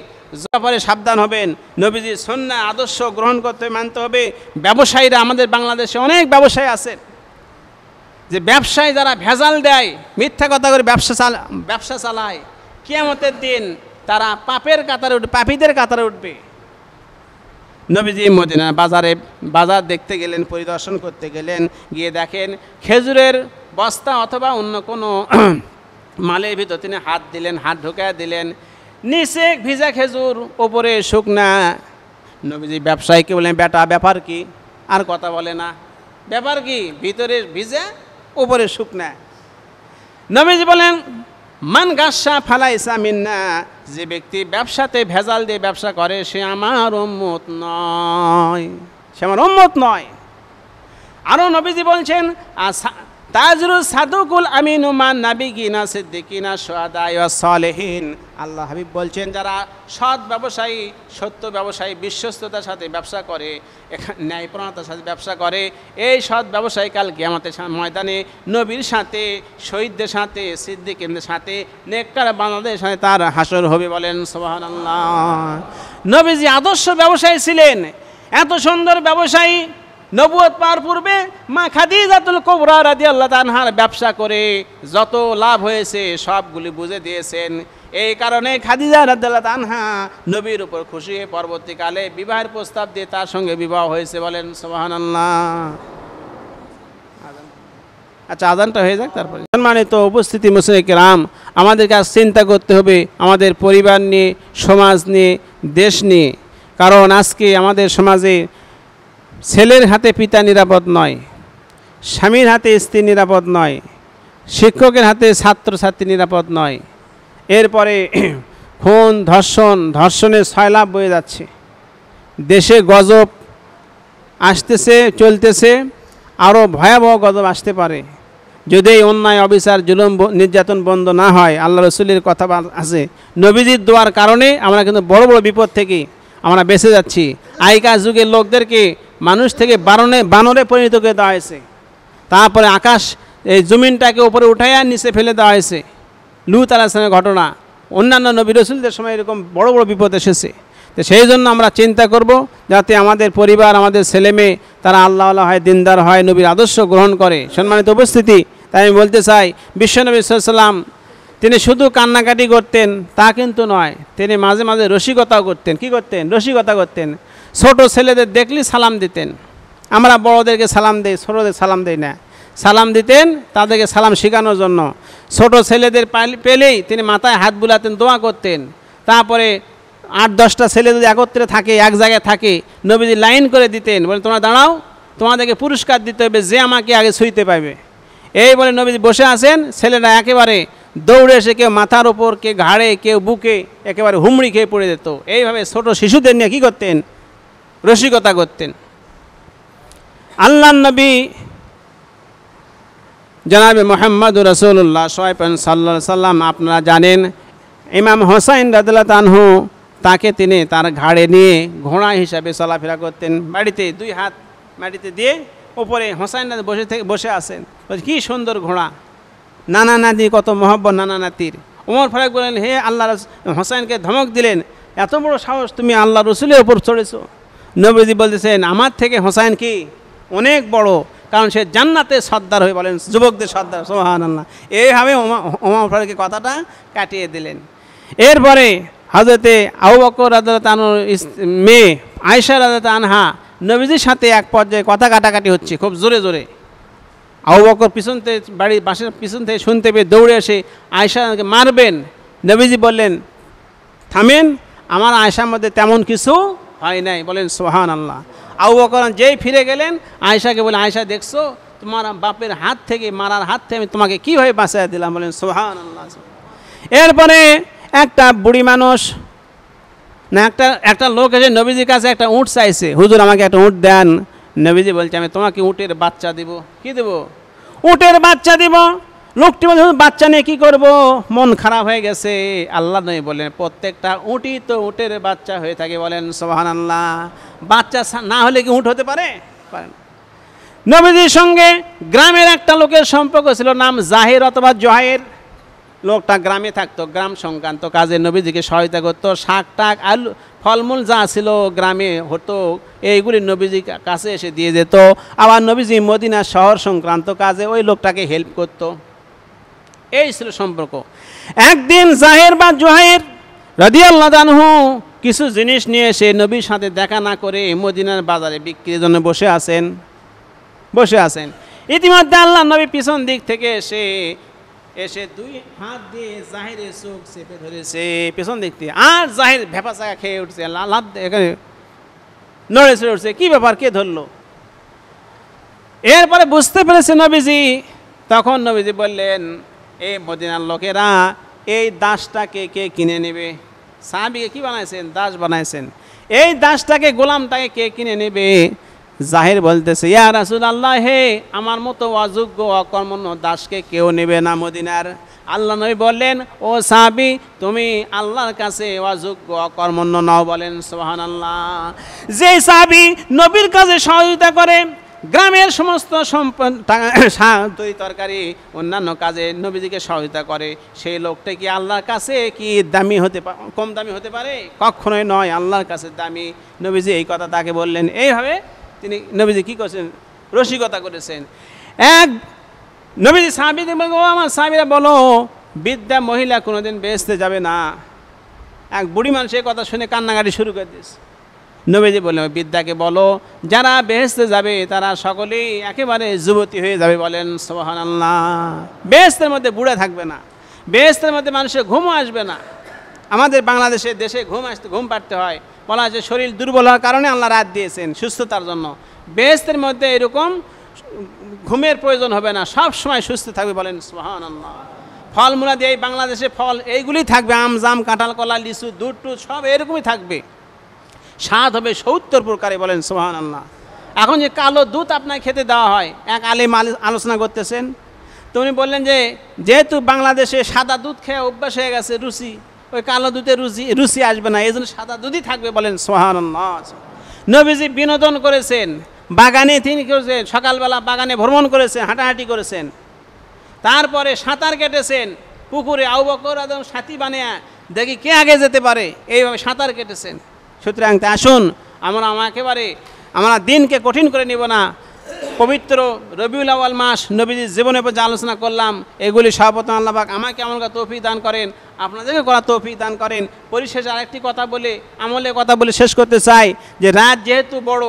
যাবারে সাবধান হবেন। নবীজির সুন্নাহ আদর্শ গ্রহণ করতে মানতে হবে। ব্যবসায়ীরা, আমাদের বাংলাদেশে অনেক ব্যবসায়ী আছে যে ব্যবসায়ী যারা ভেজাল দেয়, মিথ্যা কথা করে ব্যবসা চালায়, কিয়ামতের দিন তারা পাপের কাতারে উঠবে, পাপীদের কাতারে উঠবে। নবীজি মদিনা বাজার দেখতে গেলেন, পরিদর্শন করতে গেলেন। গিয়ে দেখেন খেজুরের বস্তা অথবা অন্য কোনো মালের ভিতর তিনি হাত দিলেন, হাত ঢোকায় দিলেন। নিচে ভিজা খেজুর, ওপরে শুকনা নবীজি ব্যবসায়ীকে বলেন, বেটা ব্যাপার কি? আর কথা বলে না। ব্যাপার কি? ভিতরে ভিজে উপরে শুকনা। নবীজি বলেন, মান গাসা ফালাইসা মিন্না, যে ব্যক্তি ব্যবসাতে ভেজাল দিয়ে ব্যবসা করে সে আমার উম্মত নয়, সে আমার উম্মত নয়। আরও নবীজি বলছেন, তাজরুস সাদুকুল আমিনু মান নাবিয়িনা সিদ্দিকিনা শুহাদা ওয়াস সালিহিন। আল্লাহ হাবিব বলছেন, যারা সৎ ব্যবসায়ী, সত্য ব্যবসায়ী, বিশ্বস্ততার সাথে ব্যবসা করে, ন্যায়পরায়ণতার সাথে ব্যবসা করে, এই সৎ ব্যবসায়ী কাল কিয়ামতের ময়দানে নবীর সাথে, শহীদদের সাথে, সিদ্দিকদের সাথে, নেককার বান্দাদের সাথে তার হাসর হবে। বলেন সুবহানাল্লাহ। নবীজি আদর্শ ব্যবসায়ী ছিলেন। এত সুন্দর ব্যবসায়ী নবুয়ত পাওয়ার পূর্বে মা খাদিজাতুল কুবরা রাদিয়াল্লাহু আনহার ব্যবসা করে যত লাভ হয়েছে সবগুলি বুঝে দিয়েছেন। এই কারণে খাদিজা রাদিয়াল্লাহু আনহা নবীর উপর খুশি হয়ে পরবর্তীকালে বিবাহের প্রস্তাব দিয়ে তার সঙ্গে বিবাহ হয়েছে। বলেন সুবহানাল্লাহ। আচ্ছা, আজানটা হয়ে যাক, তারপরে সম্মানিত উপস্থিতি মুসলিম কিরাম, আমাদেরকে আজ চিন্তা করতে হবে আমাদের পরিবার নিয়ে, সমাজ নিয়ে, দেশ নিয়ে। কারণ আজকে আমাদের সমাজে ছেলের হাতে পিতা নিরাপদ নয়, স্বামীর হাতে স্ত্রী নিরাপদ নয়, শিক্ষকের হাতে ছাত্রছাত্রী নিরাপদ নয়। এরপরে খুন, ধর্ষণের সয়লাভ বয়ে যাচ্ছে। দেশে গজব আসতেছে, চলতেছে, আরও ভয়াবহ গজব আসতে পারে যদি এই অন্যায়, অবিচার, জুলুম, নির্যাতন বন্ধ না হয়। আল্লাহ রসুলের কথা আছে, নবীজির দোয়ার কারণে আমরা কিন্তু বড় বড় বিপদ থেকে আমরা বেঁচে যাচ্ছি। আগেকার যুগের লোকদেরকে মানুষ থেকে বানরে পরিণত করে দেওয়া হয়েছে। তারপরে আকাশ, এই জমিনটাকে উপরে উঠাইয়া নিচে ফেলে দেওয়া হয়েছে। লূত আলাইহিস সালামের ঘটনা, অন্যান্য নবী রসুলদের সময় এরকম বড় বড় বিপদ এসেছে। তো সেই জন্য আমরা চিন্তা করব যাতে আমাদের পরিবার, আমাদের ছেলে মেয়ে তারা আল্লাহওয়ালা হয়, দিনদার হয়, নবীর আদর্শ গ্রহণ করে। সম্মানিত উপস্থিতি, তাই আমি বলতে চাই, বিশ্বনবী সাল্লাল্লাহু আলাইহি ওয়াসাল্লাম তিনি শুধু কান্নাকাটি করতেন তা কিন্তু নয়, তিনি মাঝে মাঝে রসিকতাও করতেন। কি করতেন? রসিকতা করতেন। ছোট ছেলেদের দেখলেই সালাম দিতেন। আমরা বড়দেরকে সালাম দেই, ছোটদের সালাম দেই না। সালাম দিতেন তাদেরকে সালাম শেখানোর জন্য। ছোট ছেলেদের পেলেই তিনি মাথায় হাত বুলাতেন, দোয়া করতেন। তারপরে 8-10টা ছেলে যদি একত্রে থাকে, এক জায়গায় থাকে, নবীজি লাইন করে দিতেন, বলে তোমরা দাঁড়াও, তোমাদেরকে পুরস্কার দিতে হবে যে আমাকে আগে ছুঁইতে পারবে। এই বলে নবীজি বসে আছেন, ছেলেরা একেবারে দৌড়ে এসে কেউ মাথার ওপর, কেউ ঘাড়ে, কেউ বুকে, একেবারে হুমড়ি খেয়ে পড়ে যেত। এইভাবে ছোট শিশুদের নিয়ে কী করতেন? রসিকতা করতেন। আল্লাহর নবী জনাবে মুহাম্মদুর রাসূলুল্লাহ সাল্লাল্লাহু আলাইহি সাল্লাম, আপনারা জানেন, ইমাম হোসাইন রাদিয়াল্লাহু আনহু তাকে তিনি তার ঘাড়ে নিয়ে ঘোড়া হিসাবে চলাফেরা করতেন। বাড়িতে 2 হাত মাটিতে দিয়ে উপরে হোসাইন বসে আছেন। কি সুন্দর ঘোড়া! নানা নাতি কত মহব্বত নানা নাতির। ওমর ফারুক বলেন, হে আল্লাহ, হোসাইনকে ধমক দিলেন, এত বড় সাহস, তুমি আল্লাহ রসুলের ওপর চড়েছো। নবীজি বলতেছেন, আমার থেকে হোসাইন কি অনেক বড়, কারণ সে জান্নাতে সর্দার হয়ে, বলেন যুবকদের সর্দার। সুবহানাল্লাহ। এইভাবে ওমর ফারুকের কথাটা কাটিয়ে দিলেন। এরপরে হযরতে আবু বকর রাদিয়াল্লাহু আনহুর মেয়ে আয়েশা রাদিয়াল্লাহু আনহা নবীজির সাথে এক পর্যায়ে কথা কাটাকাটি হচ্ছে খুব জোরে জোরে। আবু বকর পিছন থেকে, বাড়ির বাসার পিছন থেকে শুনতে পেয়ে দৌড়ে এসে আয়েশাকে মারবেন। নবীজি বললেন, থামেন, আমার আয়েশার মধ্যে তেমন কিছু হয় নাই। বলেন সুবহানাল্লাহ। আবু বকর যেই ফিরে গেলেন, আয়েশাকে বলে, আয়েশা দেখছো, তোমার বাপের হাত থেকে, মারার হাত থেকে আমি তোমাকে কীভাবে বাঁচিয়ে দিলাম। বলেন সুবহানাল্লাহ। এরপরে একটা বুড়ি মানুষ, না একটা লোক এসে নবীজির কাছে একটা উট চাইছে, হুজুর আমাকে একটা উট দেন। নবীজি বলছে, আমি তোমাকে উটের বাচ্চা দিব। কি দেব? উটের বাচ্চা দিব। লোকটি বলছে, বাচ্চা নিয়ে কী করবো? মন খারাপ হয়ে গেছে। আল্লাহ নবী বলেন, প্রত্যেকটা উটই তো উটের বাচ্চা হয়ে থাকে। বলেন সুবহানাল্লাহ। বাচ্চা না হলে কি উট হতে পারে? নবীজির সঙ্গে গ্রামের একটা লোকের সম্পর্ক ছিল, নাম জাহির অথবা জোহাইর। লোকটা গ্রামে থাকতো, গ্রাম সংক্রান্ত কাজে নবীজিকে সহায়তা করতো। শাক টাক, আলু, ফলমূল যা ছিল গ্রামে হতো, এইগুলি নবীজির কাছে এসে দিয়ে যেত। আবার নবীজি মদিনা শহর সংক্রান্ত কাজে ওই লোকটাকে হেল্প করত। এই ছিল সম্পর্ক। একদিন জাহির বা জোহাইর রাদিয়াল্লাহু আনহু কিছু জিনিস নিয়ে এসে নবীর সাথে দেখা না করে মদিনার বাজারে বিক্রির জন্য বসে আছেন। ইতিমধ্যে আল্লাহ নবী পিছন দিক থেকে এসে 2 হাত দিয়ে জাহিরের চোখ চেপে ধরেছে পেছন দিক দিয়ে। আর জাহির ভেপা চাকা খেয়ে উঠছে, লাভ এখানে নড়ে চড়ে উঠছে, কী ব্যাপার, কে ধরলো? এরপরে বুঝতে পেরেছে নবীজি। তখন নবীজি বললেন, এই মদিনার লোকেরা এই দাসটাকে কে কিনে নেবে? সাহাবীকে কি বানাইছেন? দাস বানাইছেন। এই দাসটাকে, গোলামটাকে কে কিনে নেবে? জাহির বলতেছে, ইয়া রাসূলুল্লাহ, হে আমার মতো অযোগ্য অকর্মণ্য দাসকে কেউ নেবে না মদিনার। আল্লাহ নবী বললেন, ও সাহাবী, তুমি আল্লাহর কাছে অযোগ্য অকর্মণ্য নাও। বলেন সুবহানাল্লাহ। যে সাহাবী নবীর কাছে সহযোগিতা করে, গ্রামের সমস্ত সম্পদ, তরি তরকারি, অন্যান্য কাজে নবীজিকে সহযোগিতা করে, সেই লোকটা কি আল্লাহর কাছে কি দামি হতে পারে? কম দামি হতে পারে? কখনোই নয়, আল্লাহর কাছে দামি। নবীজি এই কথা তাকে বললেন। এইভাবে তিনি নবীজি কী করছেন? রসিকতা করেছেন। এক নবীজি সাহাবীদের বলল, ও আমার সাহাবীরা, বলো বিদ্যা মহিলা কোনোদিন বেহেশতে যাবে না। এক বুড়ি মানুষ এই কথা শুনে কান্নাকাটি শুরু করে দিয়েছে। নবীজি বললেন, বিদ্যাকে বলো যারা বেহেশতে যাবে তারা সকলেই একেবারে যুবতী হয়ে যাবে। বলেন সুবহানাল্লাহ। বেহেশতের মধ্যে বুড়া থাকবে না, বেহেশতের মধ্যে মানুষের ঘুমও আসবে না। আমাদের বাংলাদেশের দেশে ঘুম পাড়তে হয়, বলা আছে শরীর দুর্বল হওয়ার কারণে আল্লাহ রাত দিয়েছেন সুস্থতার জন্য। বেহেশতের মধ্যে এরকম ঘুমের প্রয়োজন হবে না, সব সময় সুস্থ থাকবে। বলেন সুবহানাল্লাহ। ফলমূলা দিয়ে এই বাংলাদেশে ফল এইগুলি থাকবে, আম, জাম, কাঁঠাল, কলা, লিচু, দুধ টুধ সব এরকমই থাকবে। স্বাদ হবে 70 প্রকারে। বলেন সুবহানাল্লাহ। এখন যে কালো দুধ আপনাকে খেতে দেওয়া হয়, এক আলেম আলোচনা করতেছেন, তো উনি বললেন যে যেহেতু বাংলাদেশে সাদা দুধ খেয়ে অভ্যাস হয়ে গেছে, রুচি, ওই কালো দুধের রুচি আসবে না, এই জন্য সাদা দুধই থাকবে। বলেন সুবহানাল্লাহ। নবীজি বিনোদন করেছেন, বাগানে তিনি করেছেন, সকালবেলা বাগানে ভ্রমণ করেছেন, হাঁটাহাঁটি করেছেন, তারপরে সাঁতার কেটেছেন পুকুরে। আবু বকর একদম সাথী বানিয়ে দেখি কে আগে যেতে পারে, এইভাবে সাঁতার কেটেছেন। সুতরাং আসুন আমরা দিনকে কঠিন করে নিব না। পবিত্র রবিউল আউয়াল মাস, নবীজির জীবনের উপর যে আলোচনা করলাম, এগুলি সর্বপ্রথম আল্লাহ পাক আমাকে আমল করার তৌফিক দান করেন, আপনাদেরকে করার তৌফিক দান করেন। পরিশেষে আরেকটি কথা বলে, আমলের কথা বলে শেষ করতে চাই যে রাত যেহেতু বড়,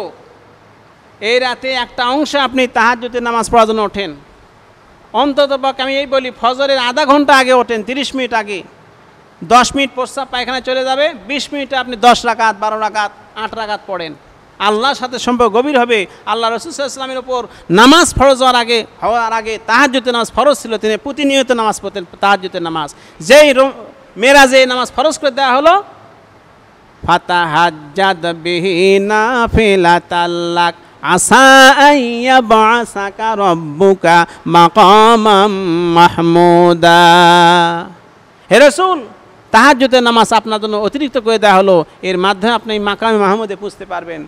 এই রাতে একটা অংশে আপনি তাহাজ্জুদের নামাজ পড়ার জন্য ওঠেন। অন্ততপক্ষে আমি এই বলি, ফজরের আধা ঘন্টা আগে ওঠেন, 30 মিনিট আগে। 10 মিনিট প্রস্রাব পায়খানায় চলে যাবে, 20 মিনিটে আপনি 10 রাকাত, 12 রাকাত, 8 রাকাত পড়েন। আল্লাহর সাথে সম্পর্ক গভীর হবে। আল্লাহ রাসূল সাল্লাল্লাহু আলাইহি ওয়াসাল্লামের উপর নামাজ ফরজ হওয়ার আগে তাহাজ্জুদের নামাজ ফরজ ছিল, তিনি প্রতিনিয়ত নামাজ পড়তেন তাহাজ্জুদের নামাজ। যেই মেরাজে নামাজ ফরজ করে দেওয়া হলো, ফাতাহাজ্জাদ বিহি নাফিলাতাল লাক আসা আইয়াবআসাকা রাব্বুকা মাকামাম মাহমুদা। হে রাসূল, তাহাজ্জুদের নামাজ আপনার জন্য অতিরিক্ত করে দেওয়া হলো, এর মাধ্যমে আপনি মাকামে মাহমুদে পৌঁছতে পারবেন।